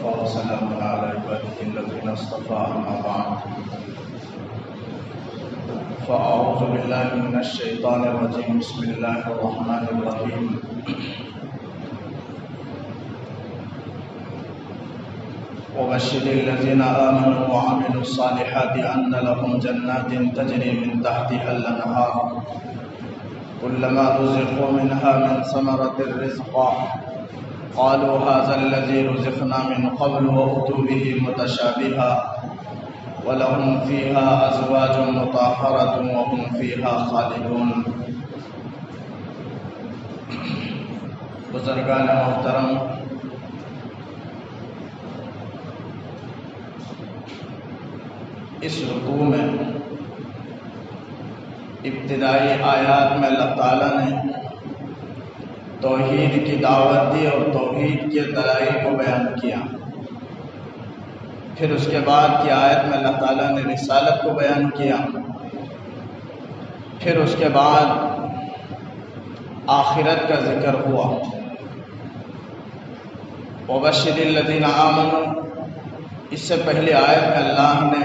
وكفى وسلام على عباده الذين اصطفى أما بعد فأعوذ بالله من الشيطان الرجيم بسم الله الرحمن الرحيم وبشر الذين آمنوا وعملوا الصالحات أن لهم جنات تجري من تحتها الأنهار كلما رزقوا منها من ثمرة رزقا قالوا هذا الذي رزقنا من قبل وأتوا به متشابها ولهم فيها أزواج مطهرة وهم فيها خالدون۔ بزرگان محترم، اس رکوع میں ابتدائی آیات میں اللہ تعالیٰ نے توحید کی دعوت دی اور توحید کے دلائل کو بیان کیا۔ پھر اس کے بعد کی آیت میں اللہ تعالیٰ نے رسالت کو بیان کیا۔ پھر اس کے بعد آخرت کا ذکر ہوا۔ وبشر الذین آمنوا، اس سے پہلی آیت میں اللہ نے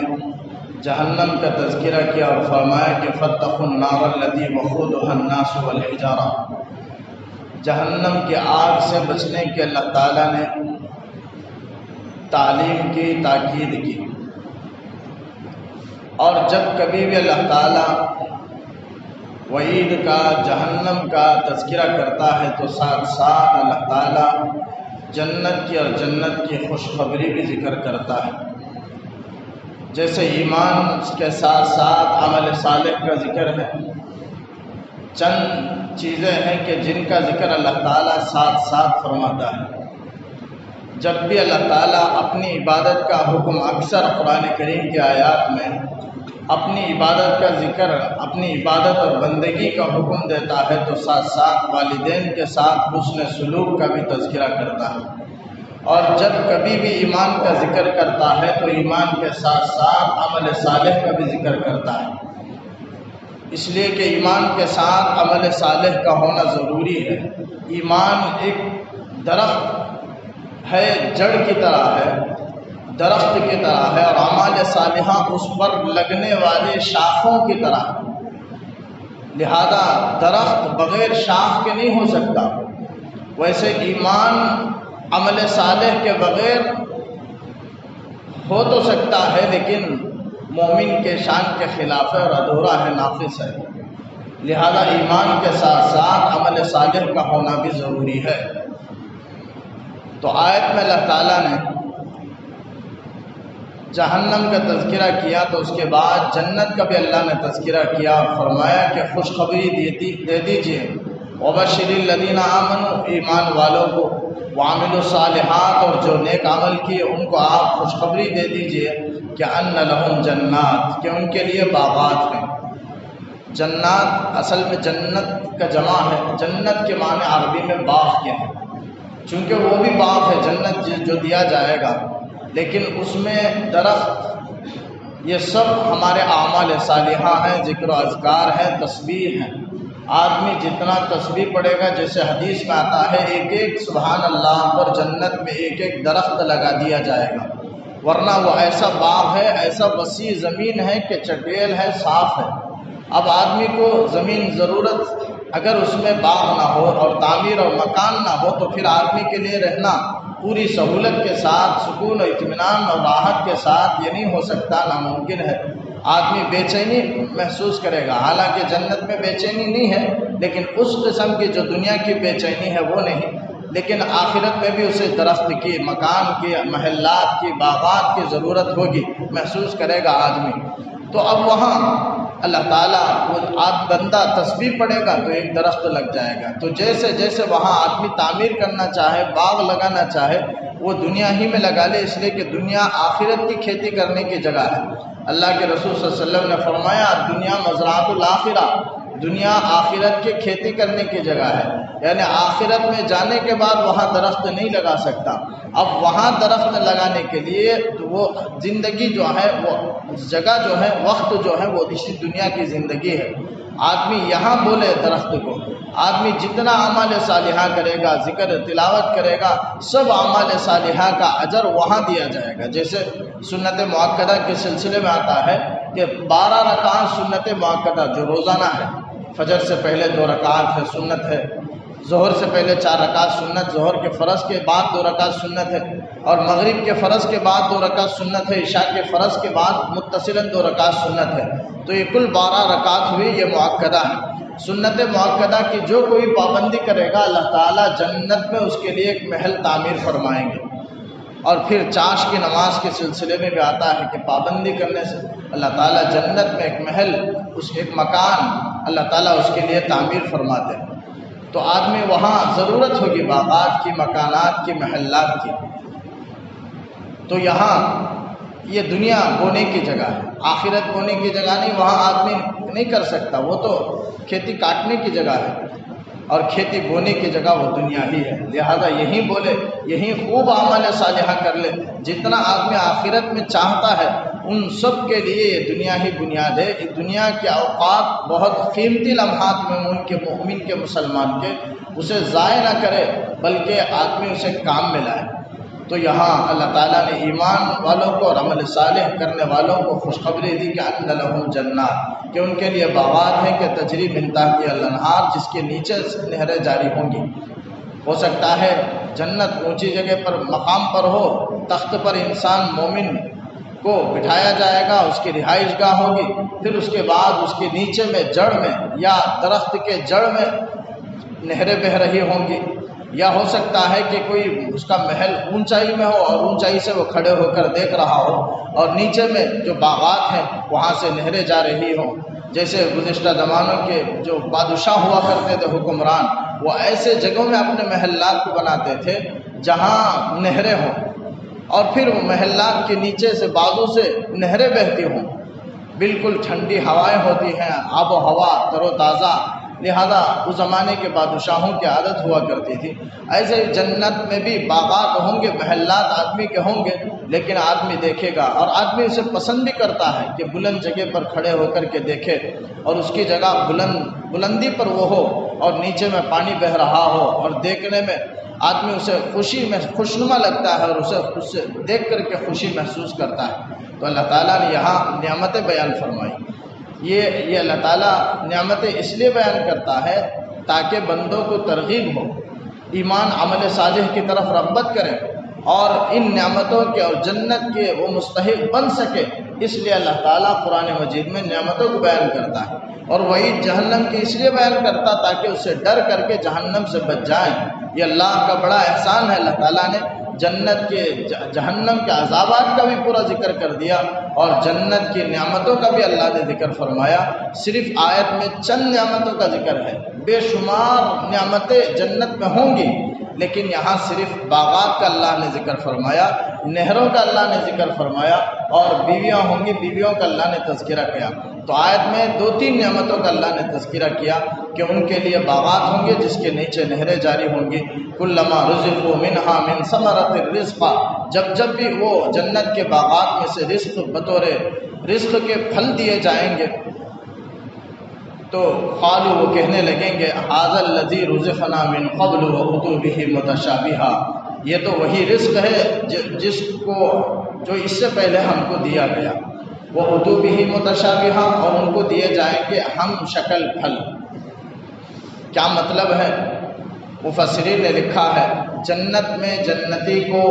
جہنم کا تذکرہ کیا اور فرمایا کہ فاتقوا النار التي وقودها الناس والحجارہ، جہنم کی آگ سے بچنے کے اللہ تعالیٰ نے تعلیم کی، تاکید کی۔ اور جب کبھی بھی اللہ تعالیٰ وعید کا، جہنم کا تذکرہ کرتا ہے تو ساتھ ساتھ اللہ تعالیٰ جنت کی اور جنت کی خوشخبری بھی ذکر کرتا ہے۔ جیسے ایمان کے ساتھ ساتھ عمل صالح کا ذکر ہے، چند چیزیں ہیں کہ جن کا ذکر اللہ تعالیٰ ساتھ ساتھ فرماتا ہے۔ جب بھی اللہ تعالیٰ اپنی عبادت کا حکم اکثر قرآن کریم کے آیات میں اپنی عبادت کا ذکر، اپنی عبادت اور بندگی کا حکم دیتا ہے تو ساتھ ساتھ والدین کے ساتھ حسن سلوک کا بھی تذکرہ کرتا ہے۔ اور جب کبھی بھی ایمان کا ذکر کرتا ہے تو ایمان کے ساتھ ساتھ عمل صالح کا بھی ذکر کرتا ہے، اس لیے کہ ایمان کے ساتھ عمل صالح کا ہونا ضروری ہے۔ ایمان ایک درخت ہے، جڑ کی طرح ہے، درخت کی طرح ہے، اور اعمال صالحہ اس پر لگنے والے شاخوں کی طرح ہے۔ لہذا درخت بغیر شاخ کے نہیں ہو سکتا، ویسے ایمان عمل صالح کے بغیر ہو تو سکتا ہے لیکن مومن کے شان کے خلاف ہے اور ادھورا ہے، ناقص ہے۔ لہذا ایمان کے ساتھ ساتھ عمل صالح کا ہونا بھی ضروری ہے۔ تو آیت میں اللہ تعالیٰ نے جہنم کا تذکرہ کیا تو اس کے بعد جنت کا بھی اللہ نے تذکرہ کیا اور فرمایا کہ خوشخبری دے دیجئے وبشر الذین آمنوا، ایمان والوں کو، وعملوا الصالحات، اور جو نیک عمل کیے ان کو آپ خوشخبری دے دیجئے کہ ان لہم جنات، کہ ان کے لیے باغات ہیں۔ جنات اصل میں جنت کا جمع ہے، جنت کے معنی عربی میں باغ کے ہیں، چونکہ وہ بھی باغ ہے جنت جو دیا جائے گا، لیکن اس میں درخت، یہ سب ہمارے اعمال صالحہ ہیں، ذکر و اذکار ہے، تسبیح ہے۔ آدمی جتنا تسبیح پڑھے گا، جیسے حدیث میں آتا ہے، ایک ایک سبحان اللہ پر جنت میں ایک ایک درخت لگا دیا جائے گا، ورنہ وہ ایسا باغ ہے، ایسا وسیع زمین ہے کہ چٹیل ہے، صاف ہے۔ اب آدمی کو زمین ضرورت، اگر اس میں باغ نہ ہو اور تعمیر اور مکان نہ ہو تو پھر آدمی کے لیے رہنا پوری سہولت کے ساتھ، سکون و اطمینان اور راحت کے ساتھ یہ نہیں ہو سکتا، ناممکن ہے۔ آدمی بے چینی محسوس کرے گا، حالانکہ جنت میں بے چینی نہیں ہے، لیکن اس قسم کی جو دنیا کی بے چینی ہے وہ نہیں۔ لیکن آخرت میں بھی اسے درخت کی، مکان کی، محلات کی، باغات کی ضرورت ہوگی، محسوس کرے گا آدمی۔ تو اب وہاں اللہ تعالیٰ، وہ بندہ تسبیح پڑھے گا تو ایک درخت لگ جائے گا۔ تو جیسے جیسے وہاں آدمی تعمیر کرنا چاہے، باغ لگانا چاہے، وہ دنیا ہی میں لگا لے، اس لیے کہ دنیا آخرت کی کھیتی کرنے کی جگہ ہے۔ اللہ کے رسول صلی اللہ علیہ وسلم نے فرمایا دنیا مزرعۃ الآخرہ، دنیا آخرت کے کھیتی کرنے کی جگہ ہے، یعنی آخرت میں جانے کے بعد وہاں درخت نہیں لگا سکتا۔ اب وہاں درخت لگانے کے لیے تو وہ زندگی جو ہے، وہ جگہ جو ہے، وقت جو ہے، وہ اسی دنیا کی زندگی ہے۔ آدمی یہاں بولے درخت کو، آدمی جتنا اعمال صالحہ کرے گا، ذکر تلاوت کرے گا، سب اعمال صالحہ کا اجر وہاں دیا جائے گا۔ جیسے سنت مؤکدہ کے سلسلے میں آتا ہے کہ 12 رکعات سنت مؤکدہ جو روزانہ ہے، فجر سے پہلے 2 رکعات ہے سنت ہے، ظہر سے پہلے 4 رکعت سنت، ظہر کے فرض کے بعد 2 رکعت سنت ہے، اور مغرب کے فرض کے بعد 2 رکعت سنت ہے، عشاء کے فرض کے بعد متصلاً 2 رکعت سنت ہے، تو یہ کل 12 رکعت ہوئی، یہ مؤکدہ ہے۔ سنت مؤکدہ کی جو کوئی پابندی کرے گا، اللہ تعالیٰ جنت میں اس کے لیے ایک محل تعمیر فرمائیں گے۔ اور پھر چاش کی نماز کے سلسلے میں بھی آتا ہے کہ پابندی کرنے سے اللہ تعالیٰ جنت میں ایک محل، اس ایک مکان اللہ تعالیٰ اس کے لیے تعمیر فرماتے ہیں۔ تو آدمی وہاں ضرورت ہوگی باغات کی، مکانات کی، محلات کی۔ تو یہاں یہ دنیا بونے کی جگہ ہے، آخرت بونے کی جگہ نہیں، وہاں آدمی نہیں کر سکتا، وہ تو کھیتی کاٹنے کی جگہ ہے، اور کھیتی بونے کی جگہ وہ دنیا ہی ہے۔ لہذا یہیں بولے، یہیں خوب اعمال صالحہ کر لے، جتنا آدمی آخرت میں چاہتا ہے ان سب کے لیے یہ دنیا ہی بنیاد ہے۔ دنیا کے اوقات بہت قیمتی لمحات میں ان کے مومن کے، مسلمان کے، اسے ضائع نہ کرے بلکہ آدمی اسے کام میں لائے۔ تو یہاں اللہ تعالیٰ نے ایمان والوں کو اور عمل صالح کرنے والوں کو خوشخبری دی کہ ان لہم جنات، کہ ان کے لیے باغات ہیں کہ تجری من تحتہا الانہار، جس کے نیچے نہریں جاری ہوں گی۔ ہو سکتا ہے جنت اونچی جگہ پر، مقام پر ہو، تخت پر انسان مومن کو بٹھایا جائے گا، اس کی رہائش گاہ ہوگی، پھر اس کے بعد اس کے نیچے میں جڑ میں یا درخت کے جڑ میں نہریں بہہ رہی ہوں گی، یا ہو سکتا ہے کہ کوئی اس کا محل اونچائی میں ہو اور اونچائی سے وہ کھڑے ہو کر دیکھ رہا ہو، اور نیچے میں جو باغات ہیں وہاں سے نہریں جا رہی ہوں۔ جیسے گزشتہ زمانوں کے جو بادشاہ ہوا کرتے تھے، حکمران، وہ ایسے جگہوں میں اپنے محلات کو بناتے تھے جہاں نہریں ہوں، اور پھر وہ محلات کے نیچے سے بازو سے نہریں بہتی ہوں، بالکل ٹھنڈی ہوائیں ہوتی ہیں، آب و ہوا تر و تازہ۔ لہذا اس زمانے کے بادشاہوں کی عادت ہوا کرتی تھی۔ ایسے ہی جنت میں بھی باغات ہوں گے، محلات آدمی کے ہوں گے، لیکن آدمی دیکھے گا، اور آدمی اسے پسند بھی کرتا ہے کہ بلند جگہ پر کھڑے ہو کر کے دیکھے، اور اس کی جگہ بلندی پر وہ ہو، اور نیچے میں پانی بہہ رہا ہو، اور دیکھنے میں آدمی اسے خوشنما لگتا ہے، اور اسے دیکھ کر کے خوشی محسوس کرتا ہے۔ تو اللہ تعالیٰ نے یہاں نعمتیں بیان فرمائی۔ یہ اللہ تعالیٰ نعمتیں اس لیے بیان کرتا ہے تاکہ بندوں کو ترغیب ہو، ایمان عمل صالح کی طرف رغبت کریں، اور ان نعمتوں کے اور جنت کے وہ مستحق بن سکے۔ اس لیے اللہ تعالیٰ قرآن مجید میں نعمتوں کو بیان کرتا ہے، اور وہی جہنم کی اس لیے بیان کرتا تاکہ اسے ڈر کر کے جہنم سے بچ جائیں۔ یہ اللہ کا بڑا احسان ہے، اللہ تعالیٰ نے جنت کے، جہنم کے عذابات کا بھی پورا ذکر کر دیا، اور جنت کی نعمتوں کا بھی اللہ نے ذکر فرمایا۔ صرف آیت میں چند نعمتوں کا ذکر ہے، بے شمار نعمتیں جنت میں ہوں گی، لیکن یہاں صرف باغات کا اللہ نے ذکر فرمایا، نہروں کا اللہ نے ذکر فرمایا، اور بیویاں ہوں گی، بیویوں کا اللہ نے تذکرہ کیا۔ تو آیت میں 2-3 نعمتوں کا اللہ نے تذکرہ کیا کہ ان کے لیے باغات ہوں گے جس کے نیچے نہریں جاری ہوں گی۔ کلما رزقوا منہا من ثمرۃ الرزق، جب بھی وہ جنت کے باغات میں سے رزق بطور رزق کے پھل دیے جائیں گے، تو قالوا، وہ کہنے لگیں گے، ھذا الذی رزقنا من قبل واتوا بہ متشابہا، یہ تو وہی رزق ہے جو اس سے پہلے ہم کو دیا گیا۔ واتوا بہ متشابہا، اور ان کو دیے جائیں گے ہم شکل پھل۔ کیا مطلب ہے؟ مفسرین نے لکھا ہے جنت میں جنتی کو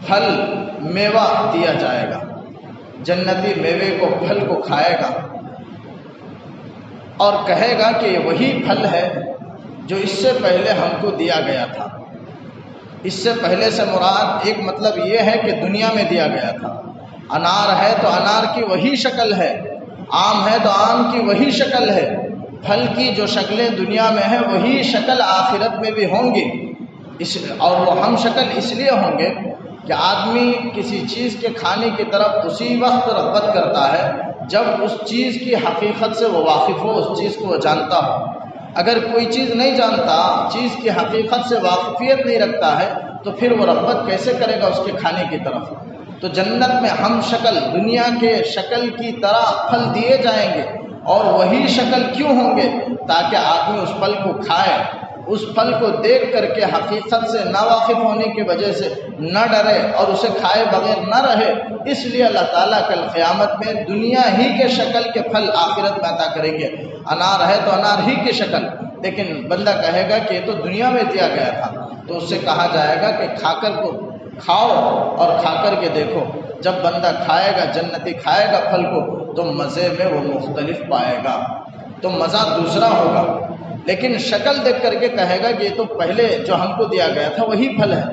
پھل میوہ دیا جائے گا، جنتی میوے کو پھل کو کھائے گا اور کہے گا کہ یہ وہی پھل ہے جو اس سے پہلے ہم کو دیا گیا تھا۔ اس سے پہلے سے مراد ایک مطلب یہ ہے کہ دنیا میں دیا گیا تھا۔ انار ہے تو انار کی وہی شکل ہے، آم ہے تو آم کی وہی شکل ہے، پھل کی جو شکلیں دنیا میں ہیں وہی شکل آخرت میں بھی ہوں گی۔ اور وہ ہم شکل اس لیے ہوں گے کہ آدمی کسی چیز کے کھانے کی طرف اسی وقت رغبت کرتا ہے جب اس چیز کی حقیقت سے وہ واقف ہو، اس چیز کو وہ جانتا ہو۔ اگر کوئی چیز نہیں جانتا، چیز کی حقیقت سے واقفیت نہیں رکھتا ہے، تو پھر وہ رغبت کیسے کرے گا اس کے کھانے کی طرف؟ تو جنت میں ہم شکل، دنیا کے شکل کی طرح پھل دیے جائیں گے، اور وہی شکل کیوں ہوں گے؟ تاکہ آدمی اس پھل کو کھائے، اس پھل کو دیکھ کر کے حقیقت سے ناواقف ہونے کی وجہ سے نہ ڈرے اور اسے کھائے بغیر نہ رہے۔ اس لیے اللہ تعالیٰ کل قیامت میں دنیا ہی کے شکل کے پھل آخرت میں عطا کریں گے۔ انار ہے تو انار ہی کی شکل، لیکن بندہ کہے گا کہ یہ تو دنیا میں دیا گیا تھا، تو اس سے کہا جائے گا کہ کھا کر کو کھاؤ اور کھا کر کے دیکھو۔ جب بندہ کھائے گا، جنتی کھائے گا پھل کو، تو مزے میں وہ مختلف پائے گا، تو مزہ دوسرا ہوگا۔ لیکن شکل دیکھ کر کے کہے گا کہ یہ تو پہلے جو ہم کو دیا گیا تھا وہی پھل ہے،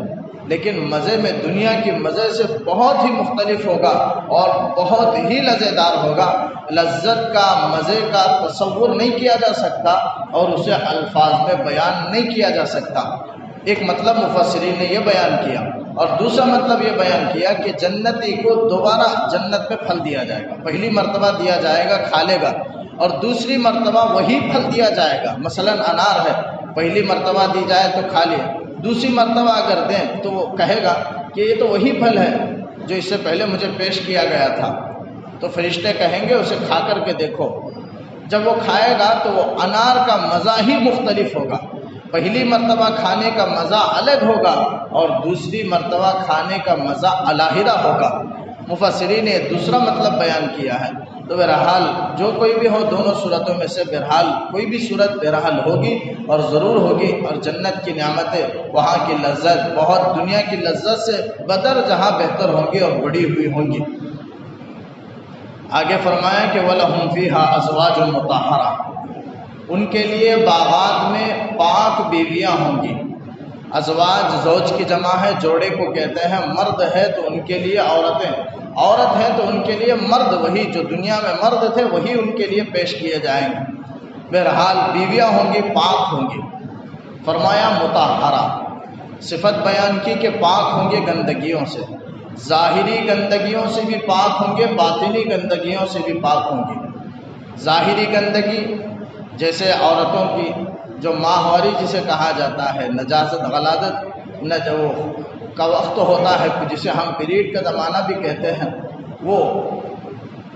لیکن مزے میں دنیا کی مزے سے بہت ہی مختلف ہوگا اور بہت ہی لذیذدار ہوگا۔ لذت کا، مزے کا تصور نہیں کیا جا سکتا اور اسے الفاظ میں بیان نہیں کیا جا سکتا۔ ایک مطلب مفسرین نے یہ بیان کیا، اور دوسرا مطلب یہ بیان کیا کہ جنتی کو دوبارہ جنت میں پھل دیا جائے گا۔ پہلی مرتبہ دیا جائے گا، کھا لے گا، اور دوسری مرتبہ وہی پھل دیا جائے گا۔ مثلا انار ہے، پہلی مرتبہ دی جائے تو کھا لیا، دوسری مرتبہ اگر دیں تو وہ کہے گا کہ یہ تو وہی پھل ہے جو اس سے پہلے مجھے پیش کیا گیا تھا۔ تو فرشتے کہیں گے اسے کھا کر کے دیکھو۔ جب وہ کھائے گا تو وہ انار کا مزہ ہی مختلف ہوگا۔ پہلی مرتبہ کھانے کا مزہ الگ ہوگا اور دوسری مرتبہ کھانے کا مزہ علیحدہ ہوگا۔ مفسرین نے دوسرا مطلب بیان کیا ہے۔ تو بہرحال جو کوئی بھی ہو، دونوں صورتوں میں سے بہرحال کوئی بھی صورت بہرحال ہوگی اور ضرور ہوگی، اور جنت کی نعمتیں، وہاں کی لذت بہت دنیا کی لذت سے بدر جہاں بہتر ہوں گی اور بڑی ہوئی ہوں گی۔ آگے فرمایا کہ وَلَهُمْ فِيهَا أَزْوَاجٌ مُطَهَّرَةٌ، ان کے لیے باغات میں پاک بیویاں ہوں گی۔ ازواج زوج کی جمع ہے، جوڑے کو کہتے ہیں۔ مرد ہے تو ان کے لیے عورتیں، عورت ہے تو ان کے لیے مرد، وہی جو دنیا میں مرد تھے وہی ان کے لیے پیش کیے جائیں گے۔ بہرحال بیویاں ہوں گی، پاک ہوں گی۔ فرمایا مطہرہ، صفت بیان کی کہ پاک ہوں گے گندگیوں سے، ظاہری گندگیوں سے بھی پاک ہوں گے، باطنی گندگیوں سے بھی پاک ہوں گی۔ ظاہری گندگی جیسے عورتوں کی جو ماہواری جسے کہا جاتا ہے، نجاست غلاظت نہ جو کا وقت ہوتا ہے، جسے ہم پیریڈ کا زمانہ بھی کہتے ہیں، وہ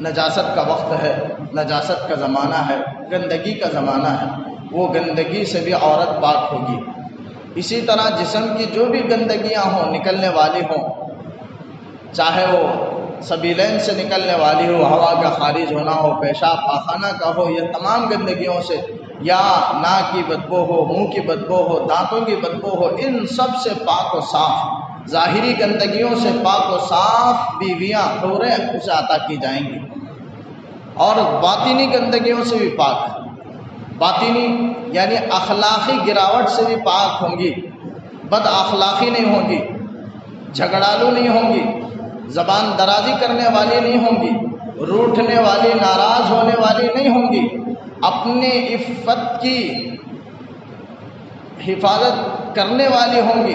نجاست کا وقت ہے، نجاست کا زمانہ ہے، گندگی کا زمانہ ہے۔ وہ گندگی سے بھی عورت پاک ہوگی۔ اسی طرح جسم کی جو بھی گندگیاں ہوں، نکلنے والی ہوں، چاہے وہ سبیلین سے نکلنے والی ہو، ہوا کا خارج ہونا ہو، پیشاب پاخانہ کا ہو، یا تمام گندگیوں سے، یا ناک کی بدبو ہو، منہ کی بدبو ہو، دانتوں کی بدبو ہو، ان سب سے پاک و صاف، ظاہری گندگیوں سے پاک و صاف بیویاں حوریں اسے عطا کی جائیں گی۔ اور باطنی گندگیوں سے بھی پاک ہے۔ باطنی یعنی اخلاقی گراوٹ سے بھی پاک ہوں گی، بد اخلاقی نہیں ہوں گی، جھگڑالو نہیں ہوں گی، زبان درازی کرنے والی نہیں ہوں گی، روٹھنے والی، ناراض ہونے والی نہیں ہوں گی، اپنے عفت کی حفاظت کرنے والی ہوں گی۔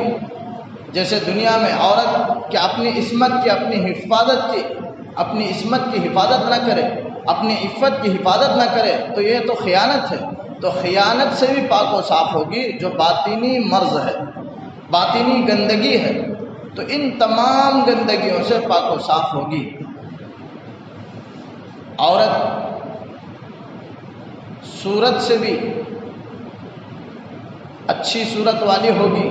جیسے دنیا میں عورت کہ اپنی عصمت کی، اپنی حفاظت کی، اپنی عصمت کی حفاظت نہ کرے، اپنی عفت کی حفاظت نہ کرے تو یہ تو خیانت ہے۔ تو خیانت سے بھی پاک و صاف ہوگی، جو باطنی مرض ہے، باطنی گندگی ہے، تو ان تمام گندگیوں سے پاک و صاف ہوگی۔ عورت صورت سے بھی اچھی صورت والی ہوگی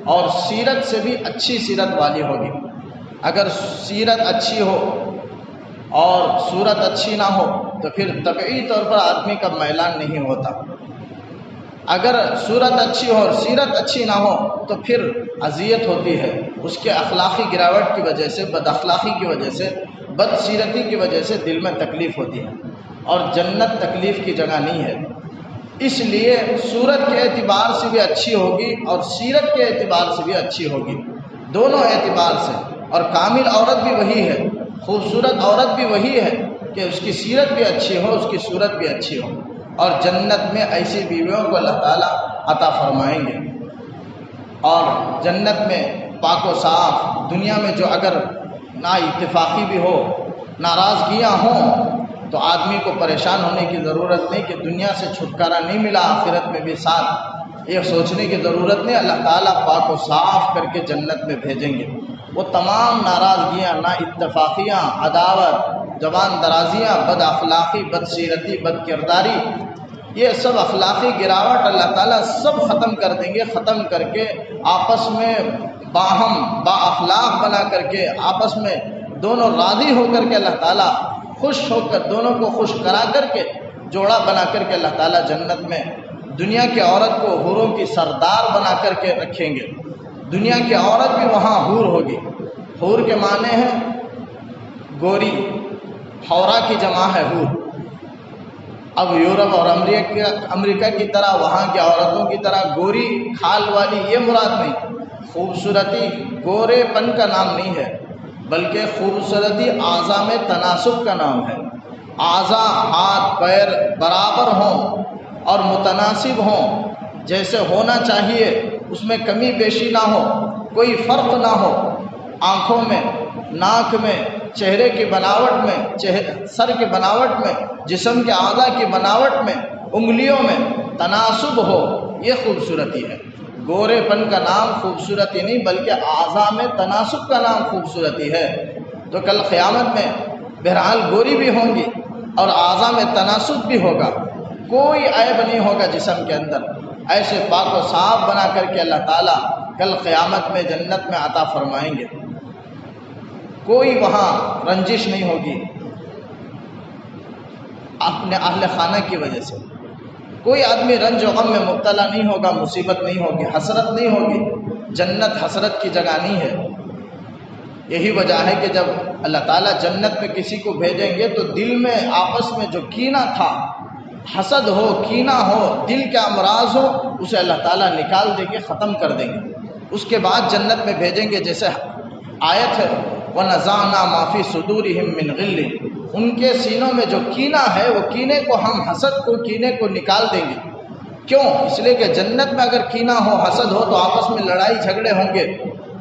اور سیرت سے بھی اچھی سیرت والی ہوگی۔ اگر سیرت اچھی ہو اور صورت اچھی نہ ہو تو پھر طبعی طور پر آدمی کا میلان نہیں ہوتا۔ اگر صورت اچھی ہو اور سیرت اچھی نہ ہو تو پھر اذیت ہوتی ہے، اس کے اخلاقی گراوٹ کی وجہ سے، بد اخلاقی کی وجہ سے، بد سیرتی کی وجہ سے دل میں تکلیف ہوتی ہے، اور جنت تکلیف کی جگہ نہیں ہے۔ اس لیے صورت کے اعتبار سے بھی اچھی ہوگی اور سیرت کے اعتبار سے بھی اچھی ہوگی، دونوں اعتبار سے۔ اور کامل عورت بھی وہی ہے، خوبصورت عورت بھی وہی ہے کہ اس کی سیرت بھی اچھی ہو، اس کی صورت بھی اچھی ہو۔ اور جنت میں ایسی بیویوں کو اللہ تعالیٰ عطا فرمائیں گے۔ اور جنت میں پاک و صاف، دنیا میں جو اگر نا اتفاقی بھی ہو، ناراضگیاں ہوں، تو آدمی کو پریشان ہونے کی ضرورت نہیں کہ دنیا سے چھٹکارا نہیں ملا، آخرت میں بھی ساتھ، یہ سوچنے کی ضرورت نہیں۔ اللہ تعالیٰ پاک و صاف کر کے جنت میں بھیجیں گے۔ وہ تمام ناراضگیاں، نا اتفاقیاں، عداوت، زبان درازیاں، بد اخلاقی، بد سیرتی، بد کرداری، یہ سب اخلاقی گراوٹ اللہ تعالیٰ سب ختم کر دیں گے۔ ختم کر کے آپس میں باہم با اخلاق بنا کر کے آپس میں دونوں راضی ہو کر کے اللہ تعالیٰ خوش ہو کر دونوں کو خوش کرا کر کے جوڑا بنا کر کے اللہ تعالیٰ جنت میں دنیا کی عورت کو حوروں کی سردار بنا کر کے رکھیں گے۔ دنیا کی عورت بھی وہاں حور ہوگی۔ حور کے معنی ہیں گوری، حورا کی جمع ہے حور۔ اب یورپ اور امریکہ کی طرح وہاں کی عورتوں کی طرح گوری کھال والی یہ مراد نہیں۔ خوبصورتی گورے پن کا نام نہیں ہے، بلکہ خوبصورتی اعضاء میں تناسب کا نام ہے۔ اعضاء ہاتھ پیر برابر ہوں اور متناسب ہوں، جیسے ہونا چاہیے، اس میں کمی بیشی نہ ہو، کوئی فرق نہ ہو، آنکھوں میں، ناک میں، چہرے کی بناوٹ میں، سر کی بناوٹ میں، جسم کے اعضاء کی بناوٹ میں، انگلیوں میں تناسب ہو، یہ خوبصورتی ہے۔ گورے پن کا نام خوبصورتی نہیں، بلکہ اعضاء میں تناسب کا نام خوبصورتی ہے۔ تو کل قیامت میں بہرحال گوری بھی ہوں گی اور اعضاء میں تناسب بھی ہوگا، کوئی عیب نہیں ہوگا جسم کے اندر۔ ایسے پاک و صاف بنا کر کے اللہ تعالیٰ کل قیامت میں جنت میں عطا فرمائیں گے۔ کوئی وہاں رنجش نہیں ہوگی اپنے اہل خانہ کی وجہ سے، کوئی آدمی رنج و غم میں مبتلا نہیں ہوگا، مصیبت نہیں ہوگی، حسرت نہیں ہوگی۔ جنت حسرت کی جگہ نہیں ہے۔ یہی وجہ ہے کہ جب اللہ تعالیٰ جنت میں کسی کو بھیجیں گے تو دل میں آپس میں جو کینہ تھا، حسد ہو، کینہ ہو، دل کے امراض ہو، اسے اللہ تعالیٰ نکال دیں گے، ختم کر دیں گے۔ اس کے بعد جنت میں بھیجیں گے، جیسے آیت ہے وَنَزَعْنَا مَا فِي صُدُورِهِم مِّن غِلٍّ، ان کے سینوں میں جو کینہ ہے وہ کینے کو ہم حسد کو، کینے کو نکال دیں گے۔ کیوں؟ اس لیے کہ جنت میں اگر کینہ ہو، حسد ہو، تو آپس میں لڑائی جھگڑے ہوں گے،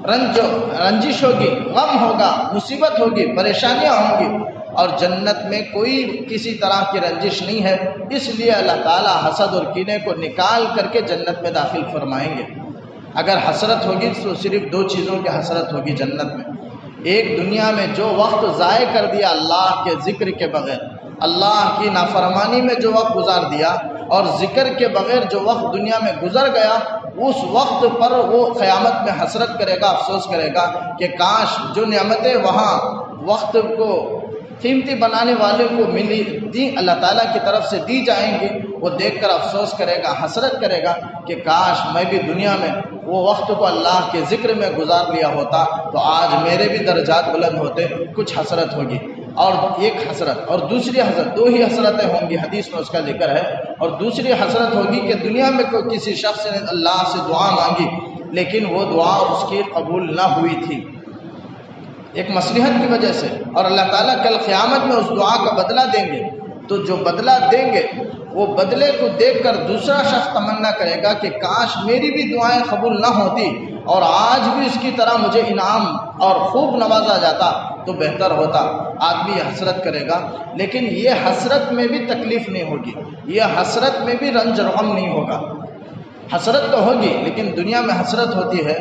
رنجش ہوگی، غم ہوگا، مصیبت ہوگی، پریشانیاں ہوں گی، اور جنت میں کوئی کسی طرح کی رنجش نہیں ہے۔ اس لیے اللہ تعالیٰ حسد اور کینے کو نکال کر کے جنت میں داخل فرمائیں گے۔ اگر حسرت ہوگی تو صرف دو چیزوں کی حسرت ہوگی جنت میں۔ ایک، دنیا میں جو وقت ضائع کر دیا اللہ کے ذکر کے بغیر، اللہ کی نافرمانی میں جو وقت گزار دیا، اور ذکر کے بغیر جو وقت دنیا میں گزر گیا، اس وقت پر وہ قیامت میں حسرت کرے گا، افسوس کرے گا کہ کاش جو نعمتیں وہاں وقت کو قیمتی بنانے والے کو ملی، دی اللہ تعالیٰ کی طرف سے دی جائیں گی، وہ دیکھ کر افسوس کرے گا، حسرت کرے گا کہ کاش میں بھی دنیا میں وہ وقت کو اللہ کے ذکر میں گزار لیا ہوتا تو آج میرے بھی درجات بلند ہوتے۔ کچھ حسرت ہوگی، اور ایک حسرت، اور دوسری حسرت، دو ہی حسرتیں ہوں گی، حدیث میں اس کا ذکر ہے۔ اور دوسری حسرت ہوگی کہ دنیا میں کوئی کسی شخص نے اللہ سے دعا مانگی لیکن وہ دعا اس کی قبول نہ ہوئی تھی ایک مصلحت کی وجہ سے، اور اللہ تعالیٰ کل قیامت میں اس دعا کا بدلہ دیں گے۔ تو جو بدلہ دیں گے وہ بدلے کو دیکھ کر دوسرا شخص تمنا کرے گا کہ کاش میری بھی دعائیں قبول نہ ہوتی اور آج بھی اس کی طرح مجھے انعام اور خوب نوازا جاتا تو بہتر ہوتا۔ آدمی حسرت کرے گا، لیکن یہ حسرت میں بھی تکلیف نہیں ہوگی، یہ حسرت میں بھی رنج اور غم نہیں ہوگا۔ حسرت تو ہوگی، لیکن دنیا میں حسرت ہوتی ہے،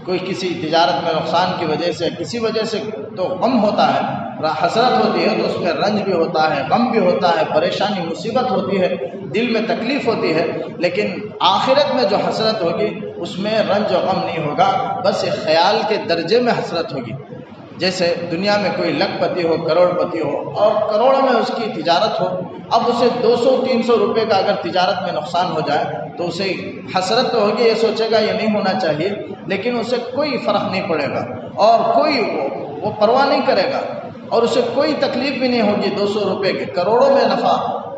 کوئی کسی تجارت میں نقصان کی وجہ سے، کسی وجہ سے تو غم ہوتا ہے، حسرت ہوتی ہے تو اس میں رنج بھی ہوتا ہے، غم بھی ہوتا ہے، پریشانی مصیبت ہوتی ہے، دل میں تکلیف ہوتی ہے۔ لیکن آخرت میں جو حسرت ہوگی اس میں رنج و غم نہیں ہوگا، بس ایک خیال کے درجے میں حسرت ہوگی۔ جیسے دنیا میں کوئی لکھ پتی ہو، کروڑ پتی ہو، اور کروڑوں میں اس کی تجارت ہو، اب اسے 200-300 روپے کا اگر تجارت میں نقصان ہو جائے تو اسے حسرت تو ہوگی، یہ سوچے گا یہ نہیں ہونا چاہیے، لیکن اسے کوئی فرق نہیں پڑے گا اور کوئی وہ پرواہ نہیں کرے گا، اور اسے کوئی تکلیف بھی نہیں ہوگی۔ 200 روپے کے کروڑوں میں نفع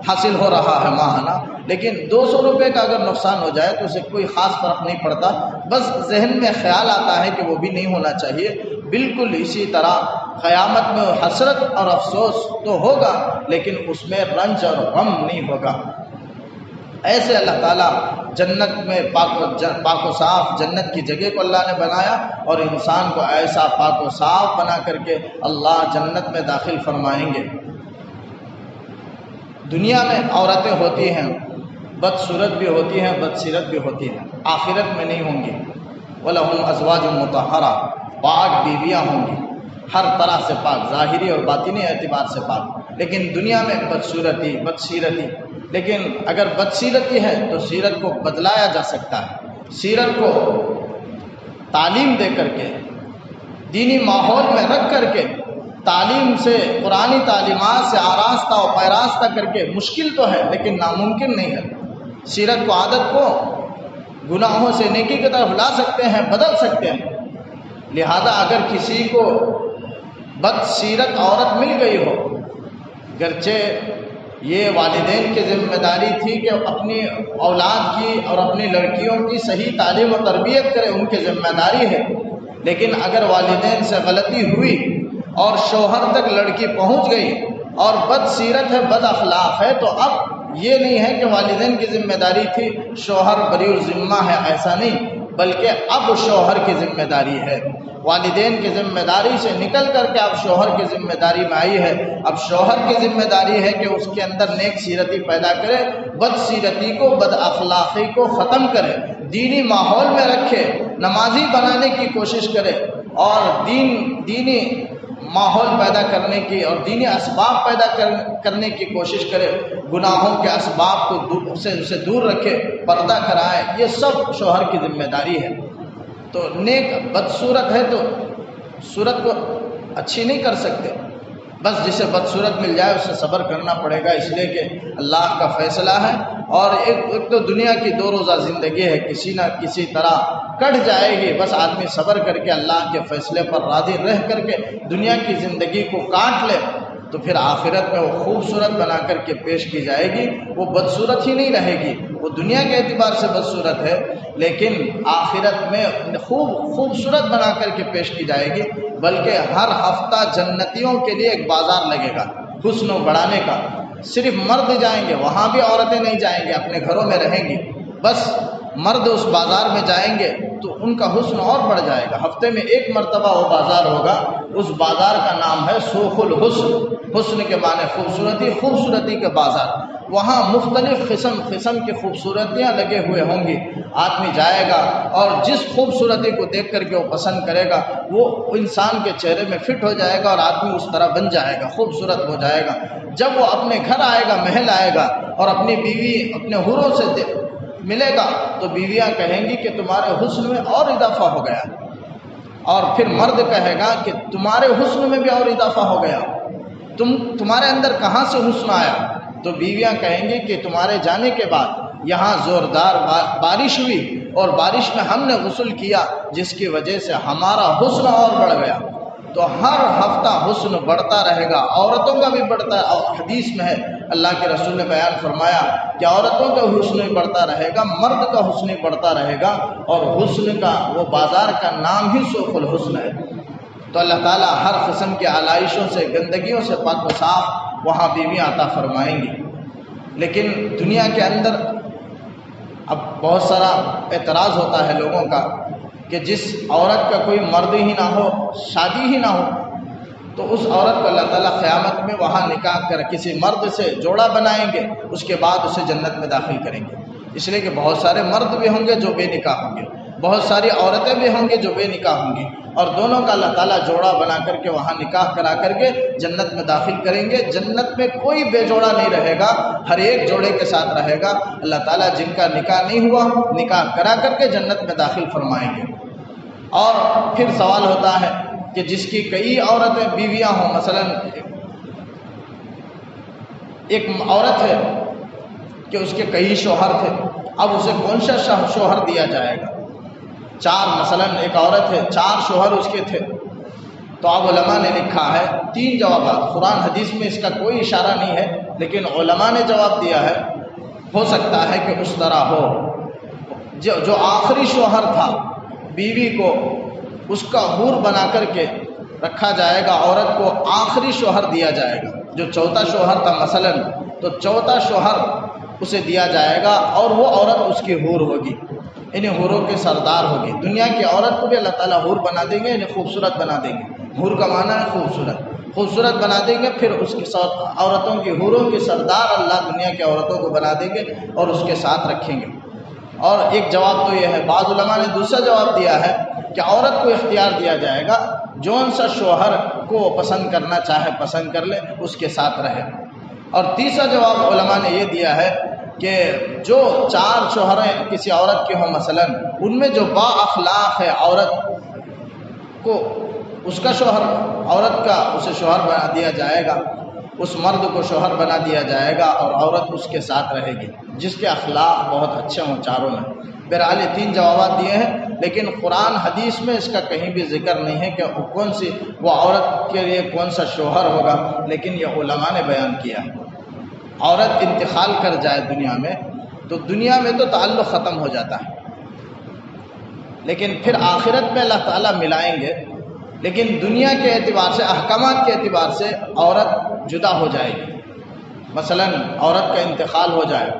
حاصل ہو رہا ہے ماہانہ، لیکن 200 روپے کا اگر نقصان ہو جائے تو اسے کوئی خاص فرق نہیں پڑتا، بس ذہن میں خیال آتا ہے کہ وہ بھی نہیں ہونا چاہیے۔ بالکل اسی طرح قیامت میں حسرت اور افسوس تو ہوگا، لیکن اس میں رنج اور غم نہیں ہوگا۔ ایسے اللہ تعالیٰ جنت میں پاک و صاف جنت کی جگہ کو اللہ نے بنایا، اور انسان کو ایسا پاک و صاف بنا کر کے اللہ جنت میں داخل فرمائیں گے۔ دنیا میں عورتیں ہوتی ہیں، بدصورت بھی ہوتی ہیں، بدسیرت بھی ہوتی ہیں، آخرت میں نہیں ہوں گی۔ وَلَهُمْ أَزْوَاجٌ مُطَهَّرَةٌ، پاک بیویاں ہوں گی، ہر طرح سے پاک، ظاہری اور باطنی اعتبار سے پاک، لیکن دنیا میں بدصورتی، بدسیرتی. لیکن اگر بدسیرتی ہے تو سیرت کو بدلایا جا سکتا ہے. سیرت کو تعلیم دے کر کے، دینی ماحول میں رکھ کر کے، تعلیم سے، قرآنی تعلیمات سے آراستہ و پیراستہ کر کے، مشکل تو ہے لیکن ناممکن نہیں ہے. سیرت کو، عادت کو گناہوں سے نیکی کی طرف لا سکتے ہیں، بدل سکتے ہیں. لہذا اگر کسی کو بد سیرت عورت مل گئی ہو، گرچہ یہ والدین کی ذمہ داری تھی کہ اپنی اولاد کی اور اپنی لڑکیوں کی صحیح تعلیم و تربیت کرے، ان کی ذمہ داری ہے، لیکن اگر والدین سے غلطی ہوئی اور شوہر تک لڑکی پہنچ گئی اور بد سیرت ہے، بد اخلاق ہے، تو اب یہ نہیں ہے کہ والدین کی ذمہ داری تھی، شوہر بری الذمہ ہے، ایسا نہیں، بلکہ اب شوہر کی ذمہ داری ہے. والدین کی ذمہ داری سے نکل کر کے اب شوہر کی ذمہ داری میں آئی ہے. اب شوہر کی ذمہ داری ہے کہ اس کے اندر نیک سیرتی پیدا کرے، بد سیرتی کو، بد اخلاقی کو ختم کرے، دینی ماحول میں رکھے، نمازی بنانے کی کوشش کرے، اور دینی ماحول پیدا کرنے کی اور دینی اسباب پیدا کرنے کی کوشش کرے، گناہوں کے اسباب کو اسے دور رکھے، پردہ کرائے. یہ سب شوہر کی ذمہ داری ہے. تو نیک بدصورت ہے تو صورت کو اچھی نہیں کر سکتے، بس جسے بدصورت مل جائے اسے صبر کرنا پڑے گا، اس لیے کہ اللہ کا فیصلہ ہے. اور ایک تو دنیا کی 2 روزہ زندگی ہے، کسی نہ کسی طرح کٹ جائے گی. بس آدمی صبر کر کے اللہ کے فیصلے پر راضی رہ کر کے دنیا کی زندگی کو کاٹ لے تو پھر آخرت میں وہ خوبصورت بنا کر کے پیش کی جائے گی. وہ بدصورت ہی نہیں رہے گی، وہ دنیا کے اعتبار سے بدصورت ہے لیکن آخرت میں خوبصورت بنا کر کے پیش کی جائے گی. بلکہ ہر ہفتہ جنتیوں کے لیے ایک بازار لگے گا حسن و بڑھانے کا. صرف مرد جائیں گے، وہاں بھی عورتیں نہیں جائیں گے، اپنے گھروں میں رہیں گی. بس مرد اس بازار میں جائیں گے تو ان کا حسن اور بڑھ جائے گا. ہفتے میں 1 مرتبہ وہ بازار ہوگا. اس بازار کا نام ہے سوق الحسن. حسن کے معنی خوبصورتی، خوبصورتی کے بازار. وہاں مختلف قسم کی خوبصورتیاں لگے ہوئے ہوں گی. آدمی جائے گا اور جس خوبصورتی کو دیکھ کر کے وہ پسند کرے گا وہ انسان کے چہرے میں فٹ ہو جائے گا اور آدمی اس طرح بن جائے گا، خوبصورت ہو جائے گا. جب وہ اپنے گھر آئے گا، محل آئے گا اور اپنی بیوی، اپنے حوروں سے ملے گا تو بیویاں کہیں گی کہ تمہارے حسن میں اور اضافہ ہو گیا. اور پھر مرد کہے گا کہ تمہارے حسن میں بھی اور اضافہ ہو گیا، تمہارے اندر کہاں سے حسن آیا؟ تو بیویاں کہیں گی کہ تمہارے جانے کے بعد یہاں زوردار بارش ہوئی اور بارش میں ہم نے غسل کیا جس کی وجہ سے ہمارا حسن اور بڑھ گیا. تو ہر ہفتہ حسن بڑھتا رہے گا، عورتوں کا بھی بڑھتا ہے. اور حدیث میں ہے، اللہ کے رسول نے بیان فرمایا کہ عورتوں کا حسن بڑھتا رہے گا، مرد کا حسن بڑھتا رہے گا. اور حسن کا وہ بازار کا نام ہی سوق الحسن ہے. تو اللہ تعالیٰ ہر قسم کی آلائشوں سے، گندگیوں سے پاک و صاف وہاں بیویاں عطا فرمائیں گی. لیکن دنیا کے اندر اب بہت سارا اعتراض ہوتا ہے لوگوں کا کہ جس عورت کا کوئی مرد ہی نہ ہو، شادی ہی نہ ہو، تو اس عورت کو اللہ تعالیٰ قیامت میں وہاں نکاح کر کسی مرد سے جوڑا بنائیں گے، اس کے بعد اسے جنت میں داخل کریں گے. اس لیے کہ بہت سارے مرد بھی ہوں گے جو بے نکاح ہوں گے، بہت ساری عورتیں بھی ہوں گی جو بے نکاح ہوں گی، اور دونوں کا اللہ تعالیٰ جوڑا بنا کر کے وہاں نکاح کرا کر کے جنت میں داخل کریں گے. جنت میں کوئی بے جوڑا نہیں رہے گا، ہر ایک جوڑے کے ساتھ رہے گا. اللہ تعالیٰ جن کا نکاح نہیں ہوا نکاح کرا کر کے جنت میں داخل فرمائیں گے. اور پھر سوال ہوتا ہے کہ جس کی کئی عورتیں بیویاں ہوں، مثلا ایک عورت ہے کہ اس کے کئی شوہر تھے، اب اسے کون سا شوہر دیا جائے گا؟ 4 مثلا ایک عورت ہے، 4 شوہر اس کے تھے. تو اب علماء نے لکھا ہے 3 جوابات. قرآن حدیث میں اس کا کوئی اشارہ نہیں ہے لیکن علماء نے جواب دیا ہے. ہو سکتا ہے کہ اس طرح ہو، جو آخری شوہر تھا بیوی کو اس کا حور بنا کر کے رکھا جائے گا، عورت کو آخری شوہر دیا جائے گا. جو چوتھا شوہر تھا مثلا، تو چوتھا شوہر اسے دیا جائے گا اور وہ عورت اس کی حور ہوگی، انہیں حوروں کے سردار ہوگی. دنیا کی عورت کو بھی اللہ تعالیٰ حور بنا دیں گے، انہیں خوبصورت بنا دیں گے. حور کا معنی ہے خوبصورت، خوبصورت بنا دیں گے. پھر اس کے ساتھ عورتوں کی، حوروں کے سردار اللہ دنیا کی عورتوں کو بنا دیں گے اور اس کے ساتھ رکھیں گے. اور ایک جواب تو یہ ہے، بعض علماء نے دوسرا جواب دیا ہے کہ عورت کو اختیار دیا جائے گا، جون سا شوہر کو پسند کرنا چاہے پسند کر لے، اس کے ساتھ رہے۔ اور تیسرا جواب علماء نے یہ دیا ہے کہ جو 4 شوہریں کسی عورت کے ہوں مثلا، ان میں جو با اخلاق ہے عورت کو، اس کا شوہر، عورت کا اسے شوہر بنا دیا جائے گا، اس مرد کو شوہر بنا دیا جائے گا، اور عورت اس کے ساتھ رہے گی جس کے اخلاق بہت اچھے ہوں چاروں میں۔ بہرحال یہ 3 جوابات دیے ہیں، لیکن قرآن حدیث میں اس کا کہیں بھی ذکر نہیں ہے کہ کون سی وہ عورت کے لیے کون سا شوہر ہوگا، لیکن یہ علماء نے بیان کیا۔ عورت انتقال کر جائے دنیا میں تو دنیا میں تو تعلق ختم ہو جاتا ہے، لیکن پھر آخرت میں اللہ تعالیٰ ملائیں گے، لیکن دنیا کے اعتبار سے، احکامات کے اعتبار سے عورت جدا ہو جائے گی۔ مثلا عورت کا انتقال ہو جائے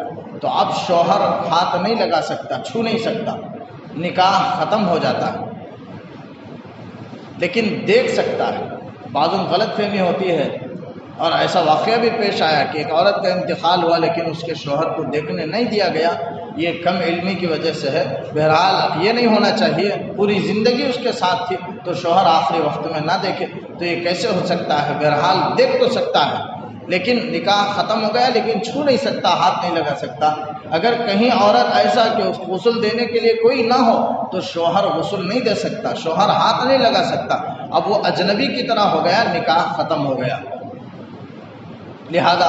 تو اب شوہر ہاتھ نہیں لگا سکتا، چھو نہیں سکتا، نکاح ختم ہو جاتا ہے، لیکن دیکھ سکتا ہے۔ بعضوں غلط فہمی ہوتی ہے، اور ایسا واقعہ بھی پیش آیا کہ ایک عورت کا انتقال ہوا لیکن اس کے شوہر کو دیکھنے نہیں دیا گیا، یہ کم علمی کی وجہ سے ہے۔ بہرحال یہ نہیں ہونا چاہیے، پوری زندگی اس کے ساتھ تھی تو شوہر آخری وقت میں نہ دیکھے تو یہ کیسے ہو سکتا ہے؟ بہرحال دیکھ تو سکتا ہے، لیکن نکاح ختم ہو گیا، لیکن چھو نہیں سکتا، ہاتھ نہیں لگا سکتا۔ اگر کہیں عورت ایسا کہ اس غسل دینے کے لیے کوئی نہ ہو تو شوہر غسل نہیں دے سکتا، شوہر ہاتھ نہیں لگا سکتا، اب وہ اجنبی کی طرح ہو گیا، نکاح ختم ہو گیا۔ لہذا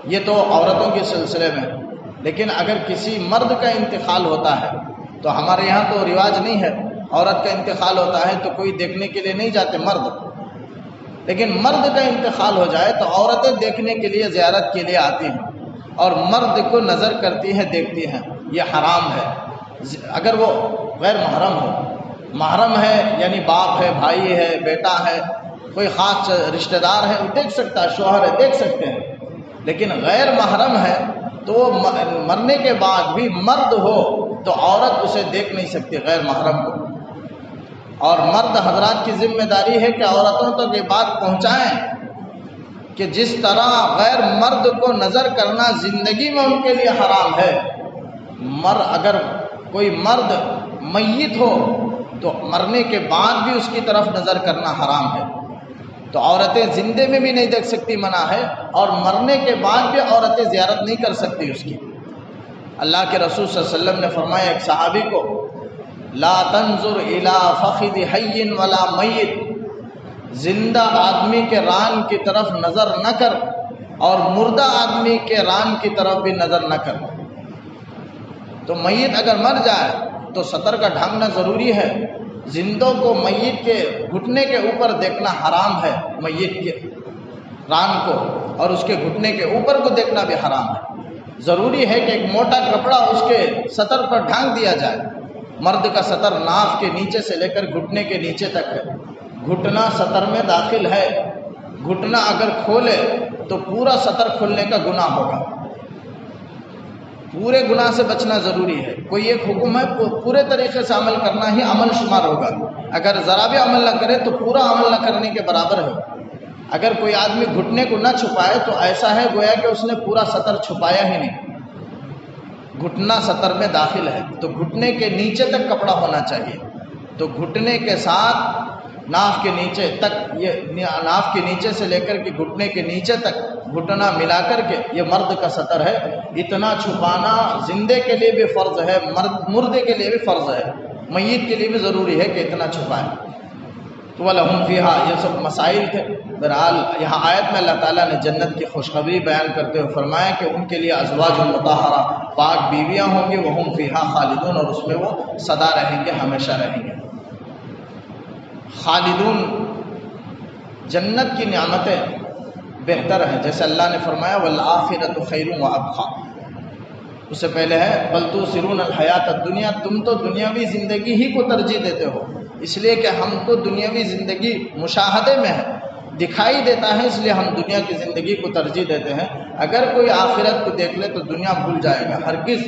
یہ تو عورتوں کے سلسلے میں، لیکن اگر کسی مرد کا انتقال ہوتا ہے تو ہمارے یہاں تو رواج نہیں ہے، عورت کا انتقال ہوتا ہے تو کوئی دیکھنے کے لیے نہیں جاتے مرد، لیکن مرد کا انتقال ہو جائے تو عورتیں دیکھنے کے لیے، زیارت کے لیے آتی ہیں اور مرد کو نظر کرتی ہیں، دیکھتی ہیں۔ یہ حرام ہے اگر وہ غیر محرم ہو۔ محرم ہے یعنی باپ ہے، بھائی ہے، بیٹا ہے، کوئی خاص رشتہ دار ہے، وہ دیکھ سکتا ہے، شوہر ہے، دیکھ سکتے ہیں، لیکن غیر محرم ہے تو وہ مرنے کے بعد بھی مرد ہو تو عورت اسے دیکھ نہیں سکتی، غیر محرم کو۔ اور مرد حضرات کی ذمہ داری ہے کہ عورتوں تک یہ بات پہنچائیں کہ جس طرح غیر مرد کو نظر کرنا زندگی میں ان کے لیے حرام ہے، اگر کوئی مرد میت ہو تو مرنے کے بعد بھی اس کی طرف نظر کرنا حرام ہے۔ تو عورتیں زندے میں بھی نہیں دیکھ سکتی، منع ہے، اور مرنے کے بعد بھی عورتیں زیارت نہیں کر سکتی اس کی۔ اللہ کے رسول صلی اللہ علیہ وسلم نے فرمایا ایک صحابی کو، لا تنظر الی فخذ حی ولا میت، زندہ آدمی کے ران کی طرف نظر نہ کر اور مردہ آدمی کے ران کی طرف بھی نظر نہ کر۔ تو میت اگر مر جائے تو سطر کا ڈھانکنا ضروری ہے، زندوں کو میت کے گھٹنے کے اوپر دیکھنا حرام ہے، میت کے ران کو اور اس کے گھٹنے کے اوپر کو دیکھنا بھی حرام ہے۔ ضروری ہے کہ ایک موٹا کپڑا اس کے سطر پر ڈھانک دیا جائے۔ مرد کا سطر ناف کے نیچے سے لے کر گھٹنے کے نیچے تک ہے، گھٹنا سطر میں داخل ہے، گھٹنا اگر کھولے تو پورا سطر کھلنے کا گناہ ہوگا، پورے گناہ سے بچنا ضروری ہے۔ کوئی ایک حکم ہے، پورے طریقے سے عمل کرنا ہی عمل شمار ہوگا، اگر ذرا بھی عمل نہ کرے تو پورا عمل نہ کرنے کے برابر ہے۔ اگر کوئی آدمی گھٹنے کو نہ چھپائے تو ایسا ہے گویا کہ اس نے پورا سطر چھپایا ہی نہیں، گھٹنا سطر میں داخل ہے، تو گھٹنے کے نیچے تک کپڑا ہونا چاہیے۔ تو گھٹنے کے ساتھ ناف کے نیچے تک، یہ ناف کے نیچے سے لے کر کے گھٹنے کے نیچے تک گھٹنا ملا کر کے یہ مرد کا سطر ہے۔ اتنا چھپانا زندے کے لیے بھی فرض ہے، مردے کے لیے بھی فرض ہے، میت کے لیے بھی ضروری ہے کہ اتنا چھپائیں۔ تو وَلَهُمْ فِيهَا، یہ سب مسائل تھے۔ بہرحال یہاں آیت میں اللہ تعالیٰ نے جنت کی خوشخبری بیان کرتے ہوئے فرمایا کہ ان کے لیے ازواج مطہرہ، پاک بیویاں ہوں گی، وَهُمْ فِيهَا خالدون، اور اس میں وہ سدا رہیں گے، ہمیشہ رہیں گے۔ خالدون، جنت کی نعمتیں بہتر ہیں، جیسے اللہ نے فرمایا وَالْآخِرَةُ خَيْرٌ وَأَبْقَىٰ، اس سے پہلے ہے بَلْ تُؤْثِرُونَ الْحَيَاةَ الدُّنْيَا، تم تو دنیاوی زندگی ہی کو ترجیح دیتے ہو، اس لیے کہ ہم کو دنیاوی زندگی مشاہدے میں ہے، دکھائی دیتا ہے، اس لیے ہم دنیا کی زندگی کو ترجیح دیتے ہیں۔ اگر کوئی آخرت کو دیکھ لے تو دنیا بھول جائے گا، ہرگز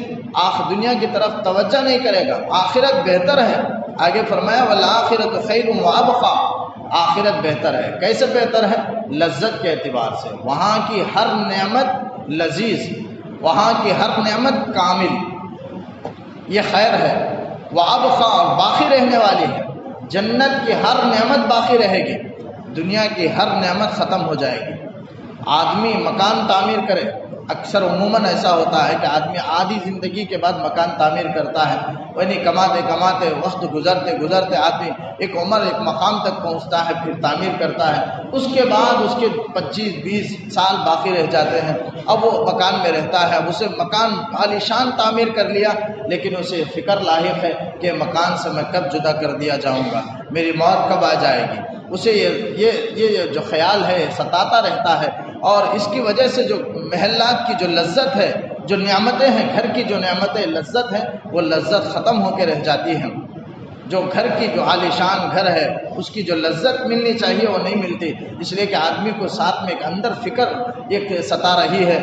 دنیا کی طرف توجہ نہیں کرے گا۔ آخرت بہتر ہے، آگے فرمایا وَالْآخِرَةُ خَيْرٌ وَأَبْقَىٰ، آخرت بہتر ہے۔ کیسے بہتر ہے؟ لذت کے اعتبار سے، وہاں کی ہر نعمت لذیذ، وہاں کی ہر نعمت کامل۔ یہ خیر ہے، وابقا اور باقی رہنے والی ہے۔ جنت کی ہر نعمت باقی رہے گی، دنیا کی ہر نعمت ختم ہو جائے گی۔ آدمی مکان تعمیر کرے، اکثر عموماً ایسا ہوتا ہے کہ آدمی آدھی زندگی کے بعد مکان تعمیر کرتا ہے، یعنی کماتے کماتے وقت گزرتے گزرتے آدمی ایک عمر ایک مقام تک پہنچتا ہے، پھر تعمیر کرتا ہے، اس کے بعد اس کے 25-20 سال باقی رہ جاتے ہیں، اب وہ مکان میں رہتا ہے، اب اسے مکان عالیشان تعمیر کر لیا، لیکن اسے فکر لاحق ہے کہ مکان سے میں کب جدا کر دیا جاؤں گا، میری موت کب آ جائے گی، اسے یہ جو خیال ہے ستاتا رہتا ہے، اور اس کی وجہ سے جو محلات کی جو لذت ہے، جو نعمتیں ہیں، گھر کی جو نعمتیں لذت ہیں، وہ لذت ختم ہو کے رہ جاتی ہیں۔ جو گھر کی جو عالیشان گھر ہے اس کی جو لذت ملنی چاہیے وہ نہیں ملتی، اس لیے کہ آدمی کو ساتھ میں ایک اندر فکر ایک ستا رہی ہے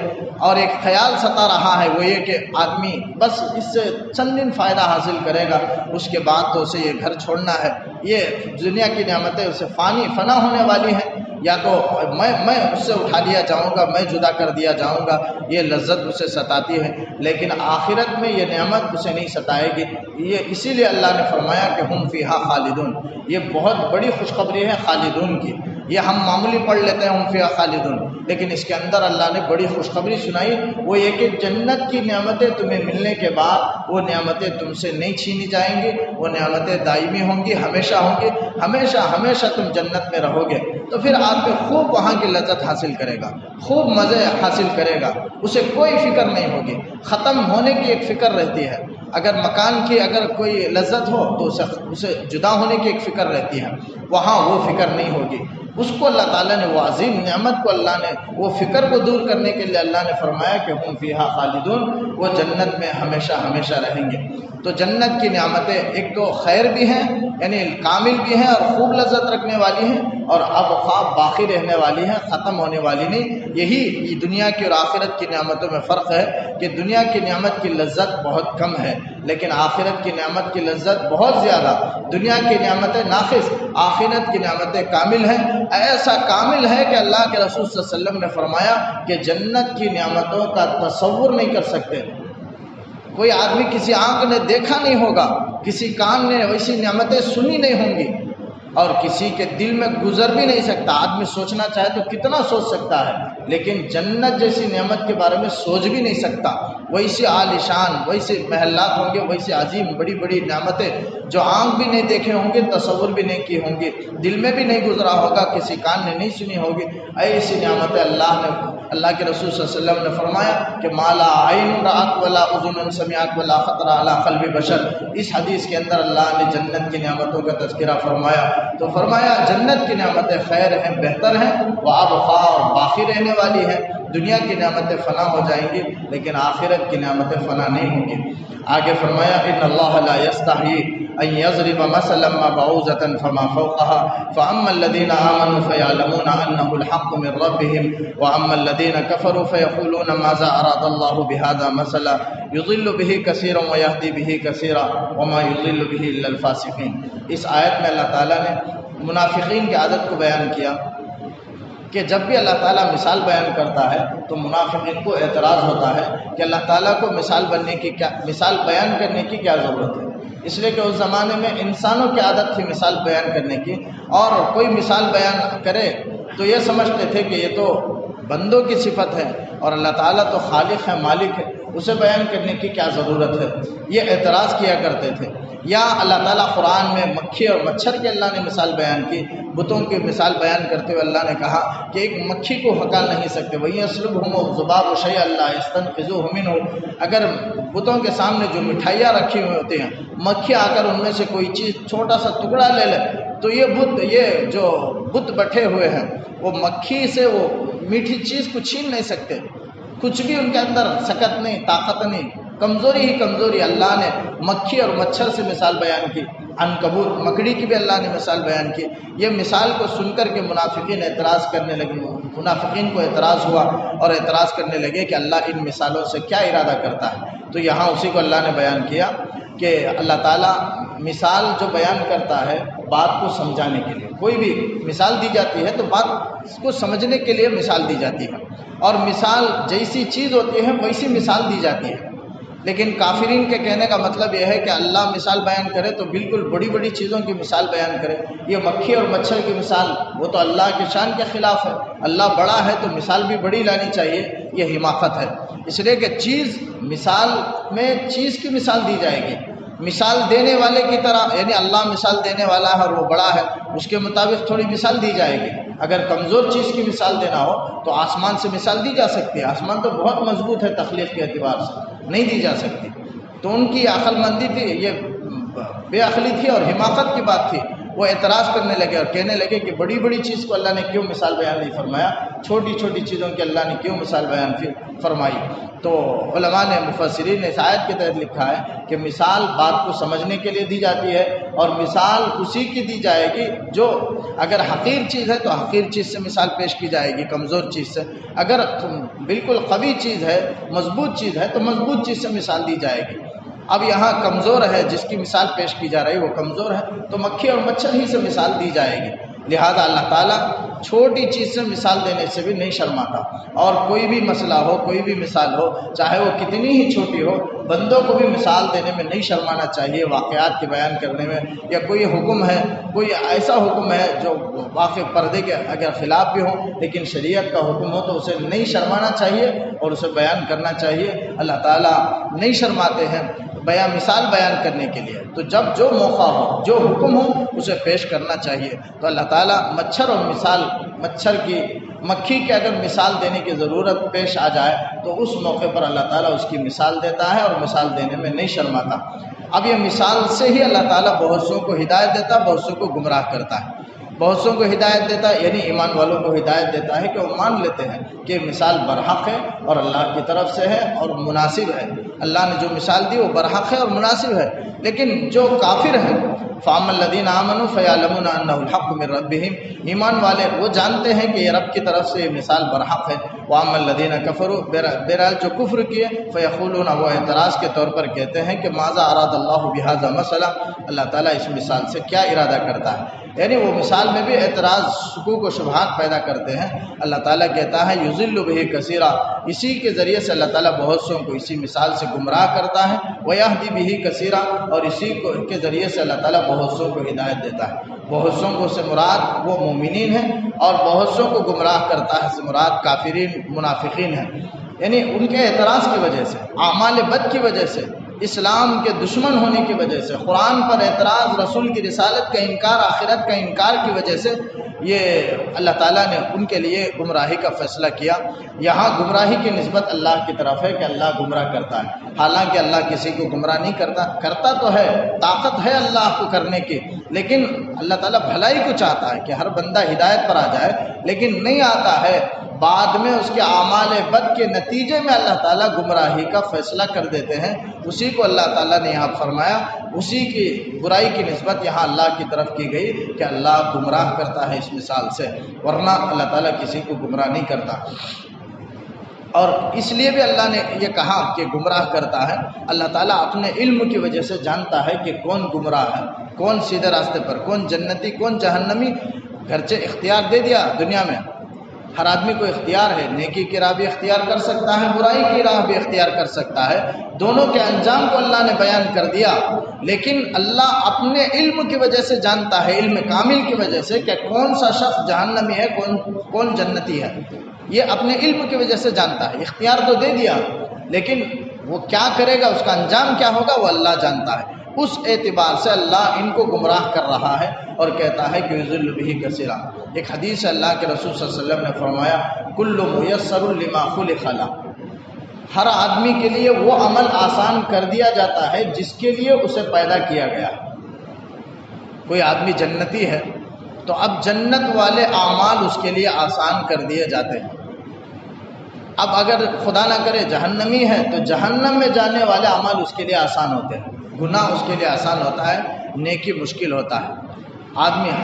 اور ایک خیال ستا رہا ہے، وہ یہ کہ آدمی بس اس سے چند دن فائدہ حاصل کرے گا، اس کے بعد تو اسے یہ گھر چھوڑنا ہے، یہ دنیا کی نعمتیں اسے فنا ہونے والی ہیں، یا تو میں اس سے اٹھا لیا جاؤں گا، میں جدا کر دیا جاؤں گا، یہ لذت اسے ستاتی ہے، لیکن آخرت میں یہ نعمت اسے نہیں ستائے گی۔ یہ اسی لیے اللہ نے فرمایا کہ ہم فیہا خالدون، یہ بہت بڑی خوشخبری ہے خالدون کی۔ یہ ہم معمولی پڑھ لیتے ہیں ہم فیہا خالدون، لیکن اس کے اندر اللہ نے بڑی خوشخبری سنائی، وہ یہ کہ جنت کی نعمتیں تمہیں ملنے کے بعد وہ نعمتیں تم سے نہیں چھینی جائیں گی، وہ نعمتیں دائمی ہوں گی، ہمیشہ ہوں گی، ہمیشہ ہمیشہ تم جنت میں رہو گے۔ تو پھر آپ خوب وہاں کی لذت حاصل کرے گا، خوب مزے حاصل کرے گا، اسے کوئی فکر نہیں ہوگی، ختم ہونے کی ایک فکر رہتی ہے۔ اگر مکان کی اگر کوئی لذت ہو تو اسے جدا ہونے کی ایک فکر رہتی ہے، وہاں وہ فکر نہیں ہوگی۔ اس کو اللہ تعالیٰ نے وہ عظیم نعمت کو اللہ نے وہ فکر کو دور کرنے کے لیے اللہ نے فرمایا کہ ہم فیہا خالدون، وہ جنت میں ہمیشہ ہمیشہ رہیں گے۔ تو جنت کی نعمتیں ایک تو خیر بھی ہیں، یعنی کامل بھی ہیں اور خوب لذت رکھنے والی ہیں، اور اب خواب باقی رہنے والی ہیں، ختم ہونے والی نہیں۔ یہی دنیا کی اور آخرت کی نعمتوں میں فرق ہے کہ دنیا کی نعمت کی لذت بہت کم ہے، لیکن آخرت کی نعمت کی لذت بہت زیادہ۔ دنیا کی نعمتیں ناقص، آخرت کی نعمتیں کامل ہیں، ایسا کامل ہے کہ اللہ کے رسول صلی اللہ علیہ وسلم نے فرمایا کہ جنت کی نعمتوں کا تصور نہیں کر سکتے، کوئی آدمی کسی آنکھ نے دیکھا نہیں ہوگا، کسی کان نے ویسی نعمتیں سنی نہیں ہوں گی، اور کسی کے دل میں گزر بھی نہیں سکتا۔ آدمی سوچنا چاہے تو کتنا سوچ سکتا ہے، لیکن جنت جیسی نعمت کے بارے میں سوچ بھی نہیں سکتا۔ ویسی عالیشان، ویسے محلات ہوں گے، ویسے عظیم بڑی بڑی نعمتیں جو آنکھ بھی نہیں دیکھے ہوں گے، تصور بھی نہیں کی ہوں گی، دل میں بھی نہیں گزرا ہوگا، کسی کان نے نہیں سنی ہوگی، ایسی نعمتیں اللہ کے رسول صلی اللہ علیہ وسلم نے فرمایا کہ مالا عین رأت ولا اذن سمعت ولا خطر علی قلب بشر۔ اس حدیث کے اندر اللہ نے جنت کی نعمتوں کا تذکرہ فرمایا، تو فرمایا جنت کی نعمتیں خیر ہیں، بہتر ہیں، وہ ابقا اور باقی رہنے والی ہیں۔ دنیا کی نعمتیں فنا ہو جائیں گی، لیکن آخرت کی نعمتیں فنا نہیں ہوں گی۔ آگے فرمایا ان اللہ لا یستحیی ان یضرب مثلا ما بعوضۃ فما فوقها فاما الذین آمنوا فیعلمون انه الحق من ربهم واما الذین کفروا فیقولون ماذا اراد الله بهذا مثلا یضل به کثیرا ویہدی به کثیرا وما یضل به الا الفاسقین۔ اس آیت میں اللہ تعالیٰ نے منافقین کی عادت کو بیان کیا کہ جب بھی اللہ تعالیٰ مثال بیان کرتا ہے تو منافقین کو اعتراض ہوتا ہے کہ اللہ تعالیٰ کو مثال بیان کرنے کی کیا ضرورت ہے، اس لیے کہ اس زمانے میں انسانوں کی عادت تھی مثال بیان کرنے کی، اور کوئی مثال بیان کرے تو یہ سمجھتے تھے کہ یہ تو بندوں کی صفت ہے اور اللہ تعالیٰ تو خالق ہے، مالک ہے، اسے بیان کرنے کی کیا ضرورت ہے، یہ اعتراض کیا کرتے تھے۔ یا اللہ تعالیٰ قرآن میں مکھی اور مچھر کی اللہ نے مثال بیان کی، بتوں کی مثال بیان کرتے ہوئے اللہ نے کہا کہ ایک مکھی کو ہکال نہیں سکتے، وہی اسلبہم الذباب شیئا لا یستنقذوہ منہ، اگر بتوں کے سامنے جو مٹھائیاں رکھی ہوئی ہوتی ہیں، مکھی آ کر ان میں سے کوئی چیز چھوٹا سا ٹکڑا لے لے تو یہ جو بت بیٹھے ہوئے ہیں وہ مکھی سے وہ میٹھی چیز کو چھین نہیں سکتے، کچھ بھی ان کے اندر سکت نہیں، طاقت نہیں، کمزوری ہی کمزوری۔ اللہ نے مکھی اور مچھر سے مثال بیان کی، عنکبوت مکڑی کی بھی اللہ نے مثال بیان کی۔ یہ مثال کو سن کر کے منافقین اعتراض کرنے لگے، منافقین کو اعتراض ہوا اور اعتراض کرنے لگے کہ اللہ ان مثالوں سے کیا ارادہ کرتا ہے۔ تو یہاں اسی کو اللہ نے بیان کیا کہ اللہ تعالیٰ مثال جو بیان کرتا ہے بات کو سمجھانے کے لیے، کوئی بھی مثال دی جاتی ہے تو بات کو سمجھنے کے لیے مثال دی جاتی ہے، اور مثال جیسی چیز ہوتی ہے ویسی مثال دی جاتی ہے۔ لیکن کافرین کے کہنے کا مطلب یہ ہے کہ اللہ مثال بیان کرے تو بالکل بڑی بڑی چیزوں کی مثال بیان کرے، یہ مکھی اور مچھر کی مثال وہ تو اللہ کی شان کے خلاف ہے، اللہ بڑا ہے تو مثال بھی بڑی لانی چاہیے، یہ حماقت ہے۔ اس لیے کہ چیز مثال میں چیز کی مثال دی جائے گی، مثال دینے والے کی طرح، یعنی اللہ مثال دینے والا ہے اور وہ بڑا ہے، اس کے مطابق تھوڑی مثال دی جائے گی۔ اگر کمزور چیز کی مثال دینا ہو تو آسمان سے مثال دی جا سکتی ہے، آسمان تو بہت مضبوط ہے تخلیق کے اعتبار سے، نہیں دی جا سکتی۔ تو ان کی عقل مندی تھی، یہ بے عقلی تھی اور حماقت کی بات تھی، وہ اعتراض کرنے لگے اور کہنے لگے کہ بڑی بڑی چیز کو اللہ نے کیوں مثال بیان نہیں فرمایا، چھوٹی چھوٹی چیزوں کی اللہ نے کیوں مثال بیان فرمائی۔ تو علماء نے، مفسرین نے اس آیت کے تحت لکھا ہے کہ مثال بات کو سمجھنے کے لیے دی جاتی ہے، اور مثال اسی کی دی جائے گی جو اگر حقیر چیز ہے تو حقیر چیز سے مثال پیش کی جائے گی، کمزور چیز سے، اگر بالکل قوی چیز ہے، مضبوط چیز ہے تو مضبوط چیز سے مثال دی جائے گی۔ اب یہاں کمزور ہے جس کی مثال پیش کی جا رہی ہے وہ کمزور ہے تو مکھی اور مچھر ہی سے مثال دی جائے گی، لہذا اللہ تعالیٰ چھوٹی چیز سے مثال دینے سے بھی نہیں شرماتا، اور کوئی بھی مسئلہ ہو، کوئی بھی مثال ہو، چاہے وہ کتنی ہی چھوٹی ہو، بندوں کو بھی مثال دینے میں نہیں شرمانا چاہیے، واقعات کے بیان کرنے میں، یا کوئی حکم ہے، کوئی ایسا حکم ہے جو واقع پردے کے اگر خلاف بھی ہو لیکن شریعت کا حکم ہو تو اسے نہیں شرمانا چاہیے اور اسے بیان کرنا چاہیے۔ اللہ تعالیٰ نہیں شرماتے ہیں مثال بیان کرنے کے لیے، تو جب جو موقع ہو، جو حکم ہو اسے پیش کرنا چاہیے۔ تو اللہ تعالیٰ مچھر اور مثال، مکھی کے اگر مثال دینے کی ضرورت پیش آ جائے تو اس موقع پر اللہ تعالیٰ اس کی مثال دیتا ہے اور مثال دینے میں نہیں شرماتا۔ اب یہ مثال سے ہی اللہ تعالیٰ بہت سوں کو ہدایت دیتا ہے، بہت سوں کو گمراہ کرتا ہے۔ بہت سوں کو ہدایت دیتا ہے یعنی ایمان والوں کو ہدایت دیتا ہے کہ وہ مان لیتے ہیں کہ مثال برحق ہے اور اللہ کی طرف سے ہے اور مناسب ہے، اللہ نے جو مثال دی وہ برحق ہے اور مناسب ہے۔ لیکن جو کافر ہیں، فَأَمَّا الَّذِينَ آمَنُوا فَيَعْلَمُونَ أَنَّهُ الْحَقُّ مِنْ رَبِّهِمْ، ایمان والے وہ جانتے ہیں کہ یہ رب کی طرف سے یہ مثال برحق ہے۔ وَأَمَّا الَّذِينَ كَفَرُوا، بہرحال جو کفر کیے، فَيَقُولُونَ، وہ اعتراض کے طور پر کہتے ہیں کہ ماذا أَرَادَ اللَّهُ بِهَذَا مَثَلًا، اللہ تعالیٰ اس مثال سے کیا ارادہ کرتا ہے، یعنی وہ مثال میں بھی اعتراض، شکوک و شبہات پیدا کرتے ہیں۔ اللہ تعالیٰ کہتا ہے یضل بہ کثیرا، اسی کے ذریعے سے اللہ تعالیٰ بہت سوں کو اسی مثال سے گمراہ کرتا ہے، ویہدی بہ کثیرا، اور اسی کے ذریعے سے اللہ تعالیٰ بہت سوں کو ہدایت دیتا ہے۔ بہت سوں کو سے مراد وہ مومنین ہیں، اور بہت سوں کو گمراہ کرتا ہے سے مراد کافرین، منافقین ہیں، یعنی ان کے اعتراض کی وجہ سے، اعمال بد کی وجہ سے، اسلام کے دشمن ہونے کی وجہ سے، قرآن پر اعتراض، رسول کی رسالت کا انکار، آخرت کا انکار کی وجہ سے یہ اللہ تعالیٰ نے ان کے لیے گمراہی کا فیصلہ کیا۔ یہاں گمراہی کی نسبت اللہ کی طرف ہے کہ اللہ گمراہ کرتا ہے، حالانکہ اللہ کسی کو گمراہ نہیں کرتا تو ہے، طاقت ہے اللہ کو کرنے کی، لیکن اللہ تعالیٰ بھلائی کو چاہتا ہے کہ ہر بندہ ہدایت پر آ جائے، لیکن نہیں آتا ہے، بعد میں اس کے اعمال بد کے نتیجے میں اللہ تعالیٰ گمراہی کا فیصلہ کر دیتے ہیں، اسی کو اللہ تعالیٰ نے یہاں فرمایا، اسی کی برائی کی نسبت یہاں اللہ کی طرف کی گئی کہ اللہ گمراہ کرتا ہے اس مثال سے، ورنہ اللہ تعالیٰ کسی کو گمراہ نہیں کرتا۔ اور اس لیے بھی اللہ نے یہ کہا کہ گمراہ کرتا ہے، اللہ تعالیٰ اپنے علم کی وجہ سے جانتا ہے کہ کون گمراہ ہے، کون سیدھے راستے پر، کون جنتی، کون جہنمی۔ گرچہ اختیار دے دیا دنیا میں، ہر آدمی کو اختیار ہے، نیکی کی راہ بھی اختیار کر سکتا ہے، برائی کی راہ بھی اختیار کر سکتا ہے، دونوں کے انجام کو اللہ نے بیان کر دیا، لیکن اللہ اپنے علم کی وجہ سے جانتا ہے، علم کامل کی وجہ سے، کہ کون سا شخص جہنمی ہے، کون جنتی ہے، یہ اپنے علم کی وجہ سے جانتا ہے۔ اختیار تو دے دیا، لیکن وہ کیا کرے گا، اس کا انجام کیا ہوگا، وہ اللہ جانتا ہے۔ اس اعتبار سے اللہ ان کو گمراہ کر رہا ہے اور کہتا ہے کہ یضل بہ کثیرا۔ ایک حدیث ہے، اللہ کے رسول صلی اللہ علیہ وسلم نے فرمایا کل میسر لما خلق له، ہر آدمی کے لیے وہ عمل آسان کر دیا جاتا ہے جس کے لیے اسے پیدا کیا گیا۔ کوئی آدمی جنتی ہے تو اب جنت والے اعمال اس کے لیے آسان کر دیے جاتے ہیں۔ اب اگر خدا نہ کرے جہنمی ہے تو جہنم میں جانے والے اعمال اس کے لیے آسان ہوتے ہیں، گناہ اس کے لیے آسان ہوتا ہے، نیکی مشکل ہوتا ہے۔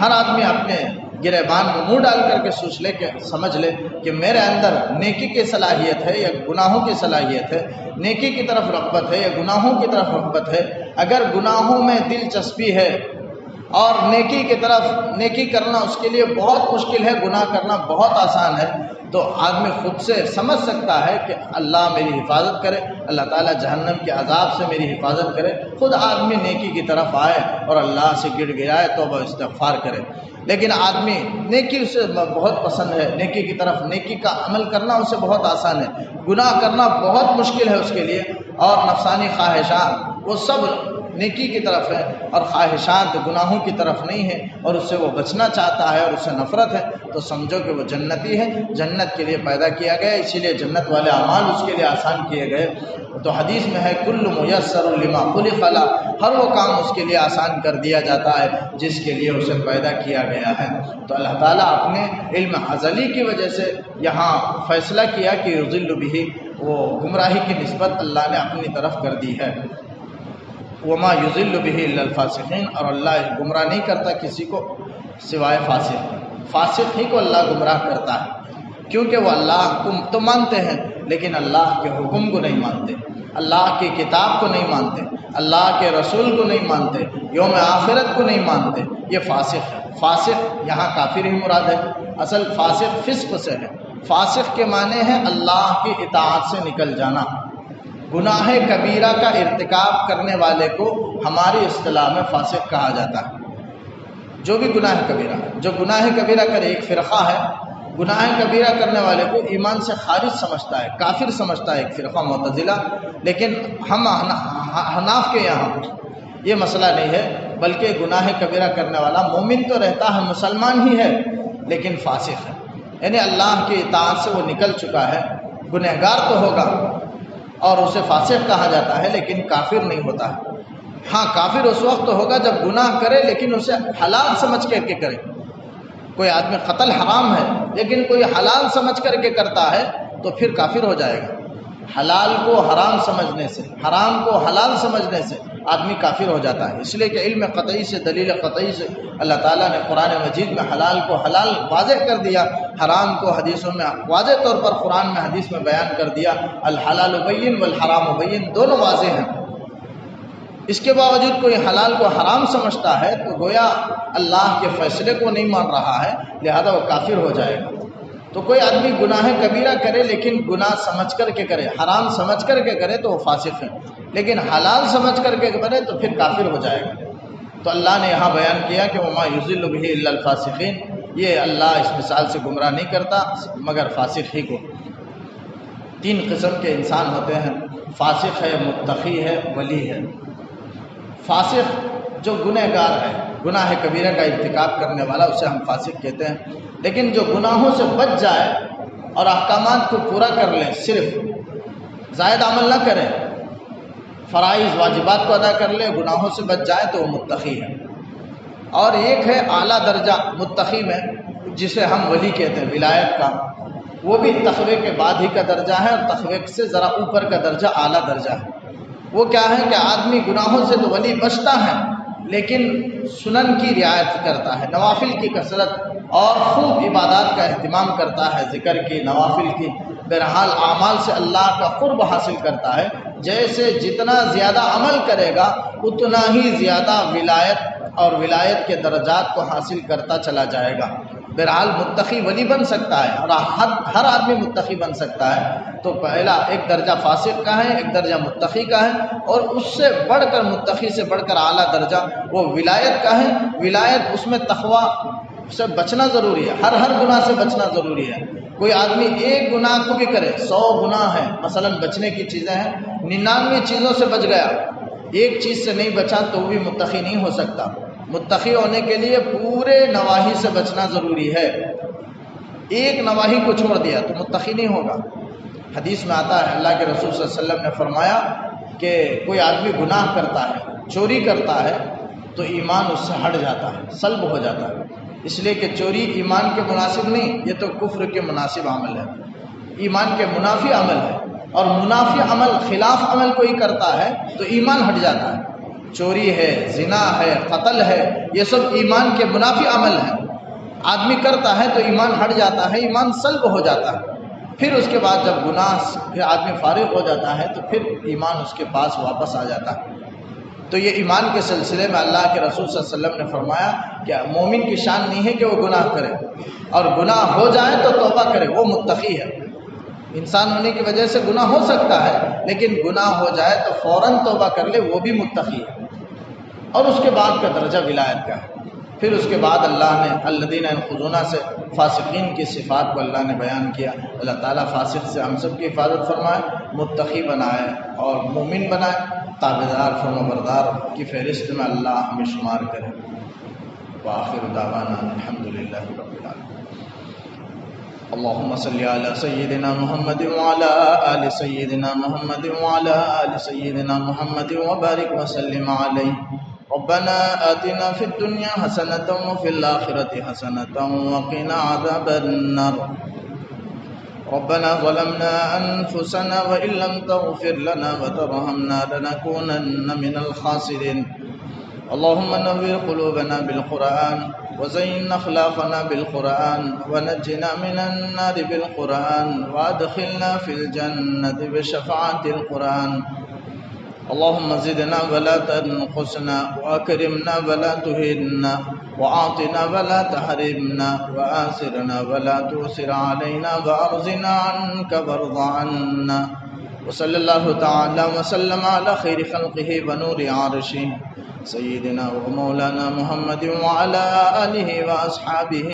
ہر آدمی اپنے گریبان میں منہ ڈال کر کے سوچ لے، کہ سمجھ لے کہ میرے اندر نیکی کی صلاحیت ہے یا گناہوں کی صلاحیت ہے، نیکی کی طرف رغبت ہے یا گناہوں کی طرف رغبت ہے۔ اگر گناہوں میں دلچسپی ہے اور نیکی کی طرف نیکی کرنا اس کے لیے بہت مشکل ہے، گناہ کرنا بہت آسان ہے، تو آدمی خود سے سمجھ سکتا ہے کہ اللہ میری حفاظت کرے، اللہ تعالیٰ جہنم کے عذاب سے میری حفاظت کرے، خود آدمی نیکی کی طرف آئے اور اللہ سے گڑ گڑائے توبہ استغفار کرے۔ لیکن آدمی نیکی اسے بہت پسند ہے، نیکی کی طرف نیکی کا عمل کرنا اسے بہت آسان ہے، گناہ کرنا بہت مشکل ہے اس کے لیے، اور نفسانی خواہشات وہ سب نیکی کی طرف ہے اور خواہشات گناہوں کی طرف نہیں ہے، اور اس سے وہ بچنا چاہتا ہے اور اس سے نفرت ہے، تو سمجھو کہ وہ جنتی ہے، جنت کے لیے پیدا کیا گیا، اسی لیے جنت والے اعمال اس کے لیے آسان کیے گئے۔ تو حدیث میں ہے کل میسر لما خلق له، ہر وہ کام اس کے لیے آسان کر دیا جاتا ہے جس کے لیے اسے پیدا کیا گیا ہے۔ تو اللہ تعالیٰ اپنے علم ازلی کی وجہ سے یہاں فیصلہ کیا کہ یضل به، وہ گمراہی کی نسبت اللہ نے اپنی طرف کر دی ہے۔ وما یضل به الا الفاسقین، اور اللہ گمراہ نہیں کرتا کسی کو سوائے فاسق، فاسق ہی کو اللہ گمراہ کرتا ہے، کیونکہ وہ اللہ کو تو مانتے ہیں لیکن اللہ کے حکم کو نہیں مانتے، اللہ کی کتاب کو نہیں مانتے، اللہ کے رسول کو نہیں مانتے، یوم آخرت کو نہیں مانتے، یہ فاسق ہے۔ فاسق یہاں کافر ہی مراد ہے، اصل فاسق فسق سے ہے، فاسق کے معنی ہے اللہ کی اطاعت سے نکل جانا، گناہ کبیرہ کا ارتکاب کرنے والے کو ہماری اصطلاح میں فاسق کہا جاتا ہے۔ جو بھی گناہ کبیرہ، جو گناہ کبیرہ کرے، ایک فرقہ ہے گناہ کبیرہ کرنے والے کو ایمان سے خارج سمجھتا ہے، کافر سمجھتا ہے، ایک فرقہ معتزلہ، لیکن ہم حناف کے یہاں یہ مسئلہ نہیں ہے، بلکہ گناہ کبیرہ کرنے والا مومن تو رہتا ہے، مسلمان ہی ہے لیکن فاسق ہے، یعنی اللہ کی اطاعت سے وہ نکل چکا ہے، گنہگار تو ہوگا اور اسے فاسق کہا جاتا ہے لیکن کافر نہیں ہوتا ہے۔ ہاں کافر اس وقت ہوگا جب گناہ کرے لیکن اسے حلال سمجھ کر کے کرے، کوئی آدمی قتل حرام ہے لیکن کوئی حلال سمجھ کر کے کرتا ہے تو پھر کافر ہو جائے گا۔ حلال کو حرام سمجھنے سے، حرام کو حلال سمجھنے سے آدمی کافر ہو جاتا ہے، اس لیے کہ علم قطعی سے، دلیل قطعی سے اللہ تعالیٰ نے قرآن مجید میں حلال کو حلال واضح کر دیا، حرام کو حدیثوں میں واضح طور پر قرآن میں حدیث میں بیان کر دیا، الحلال بین والحرام بین، دونوں واضح ہیں۔ اس کے باوجود کوئی حلال کو حرام سمجھتا ہے تو گویا اللہ کے فیصلے کو نہیں مان رہا ہے، لہذا وہ کافر ہو جائے گا۔ تو کوئی آدمی گناہ کبیرہ کرے لیکن گناہ سمجھ کر کے کرے، حرام سمجھ کر کے کرے تو وہ فاسق ہے، لیکن حلال سمجھ کر کے کرے تو پھر کافر ہو جائے گا۔ تو اللہ نے یہاں بیان کیا کہ وما یضل به الا الفاسقین، یہ اللہ اس مثال سے گمراہ نہیں کرتا مگر فاسق ہی کو۔ تین قسم کے انسان ہوتے ہیں، فاسق ہے، متقی ہے، ولی ہے۔ فاسق جو گنہگار ہے، گناہ کبیرہ کا ارتکاب کرنے والا، اسے ہم فاسق کہتے ہیں، لیکن جو گناہوں سے بچ جائے اور احکامات کو پورا کر لے، صرف زائد عمل نہ کرے، فرائض واجبات کو ادا کر لے، گناہوں سے بچ جائے تو وہ متقی ہے۔ اور ایک ہے اعلیٰ درجہ متقی میں، جسے ہم ولی کہتے ہیں، ولایت کا، وہ بھی تقوی کے بعد ہی کا درجہ ہے اور تقوی سے ذرا اوپر کا درجہ اعلیٰ درجہ ہے۔ وہ کیا ہے کہ آدمی گناہوں سے تو ولی بچتا ہے لیکن سنن کی رعایت کرتا ہے، نوافل کی کثرت اور خوب عبادات کا اہتمام کرتا ہے، ذکر کی، نوافل کی، بہرحال اعمال سے اللہ کا قرب حاصل کرتا ہے۔ جیسے جتنا زیادہ عمل کرے گا اتنا ہی زیادہ ولایت اور ولایت کے درجات کو حاصل کرتا چلا جائے گا۔ بہرحال متقی ولی بن سکتا ہے اور ہر آدمی متقی بن سکتا ہے۔ تو پہلا ایک درجہ فاسق کا ہے، ایک درجہ متقی کا ہے، اور اس سے بڑھ کر، متقی سے بڑھ کر اعلیٰ درجہ وہ ولایت کا ہے۔ ولایت، اس میں تقوی سے بچنا ضروری ہے، ہر گناہ سے بچنا ضروری ہے۔ کوئی آدمی ایک گناہ کو بھی کرے، 100 گناہ ہیں مثلا بچنے کی چیزیں ہیں، 99 چیزوں سے بچ گیا، ایک چیز سے نہیں بچا تو وہ بھی متقی نہیں ہو سکتا۔ متقی ہونے کے لیے پورے نواہی سے بچنا ضروری ہے، ایک نواہی کو چھوڑ دیا تو متقی نہیں ہوگا۔ حدیث میں آتا ہے، اللہ کے رسول صلی اللہ علیہ وسلم نے فرمایا کہ کوئی آدمی گناہ کرتا ہے، چوری کرتا ہے تو ایمان اس سے ہٹ جاتا ہے، سلب ہو جاتا ہے، اس لیے کہ چوری ایمان کے مناسب نہیں، یہ تو کفر کے مناسب عمل ہے، ایمان کے منافی عمل ہے، اور منافی عمل، خلاف عمل کوئی کرتا ہے تو ایمان ہٹ جاتا ہے۔ چوری ہے، زنا ہے، قتل ہے، یہ سب ایمان کے منافی عمل ہیں، آدمی کرتا ہے تو ایمان ہٹ جاتا ہے، ایمان سلب ہو جاتا ہے۔ پھر اس کے بعد جب گناہ سے آدمی فارغ ہو جاتا ہے تو پھر ایمان اس کے پاس واپس آ جاتا ہے۔ تو یہ ایمان کے سلسلے میں اللہ کے رسول صلی اللہ علیہ وسلم نے فرمایا کہ مومن کی شان نہیں ہے کہ وہ گناہ کرے، اور گناہ ہو جائے تو توبہ کرے، وہ متقی ہے۔ انسان ہونے کی وجہ سے گناہ ہو سکتا ہے، لیکن گناہ ہو جائے تو فوراً توبہ کر لے، وہ بھی متقی ہے۔ اور اس کے بعد کا درجہ ولایت کا ہے۔ پھر اس کے بعد اللہ نے الذین ینقضون سے فاسقین کی صفات کو اللہ نے بیان کیا۔ اللہ تعالیٰ فاسق سے ہم سب کی حفاظت فرمائے، متقی بنائے اور مومن بنائے، تابعدار فرمانبردار کی فہرست میں اللہ ہمیں شمار کرے۔ وآخر دعوانا الحمدللہ رب العالمین۔ اللهم صل على سيدنا محمد وعلى آل سيدنا محمد وعلى آل سيدنا محمد وبارك وسلم عليه۔ ربنا آتنا في الدنيا حسنة وفي الآخرة حسنة وقنا عذاب النار۔ ربنا ظلمنا أنفسنا وإن لم تغفر لنا وترحمنا لنكونن من الخاسرين۔ اللهم نور قلوبنا بالقرآن وزين أخلاقنا بالقرآن ونجنا من النار بالقرآن وادخلنا في الجنة بشفاعة القرآن۔ اللهم زدنا ولا تنقصنا وأكرمنا ولا تهنا وأعطنا ولا تحرمنا وآثرنا ولا تؤثر علينا وأرضنا عنك وارض عنا۔ وصلى الله تعالى وسلم على خير خلقه ونور عرشه سيدنا ومولانا محمد وعلى آله وأصحابه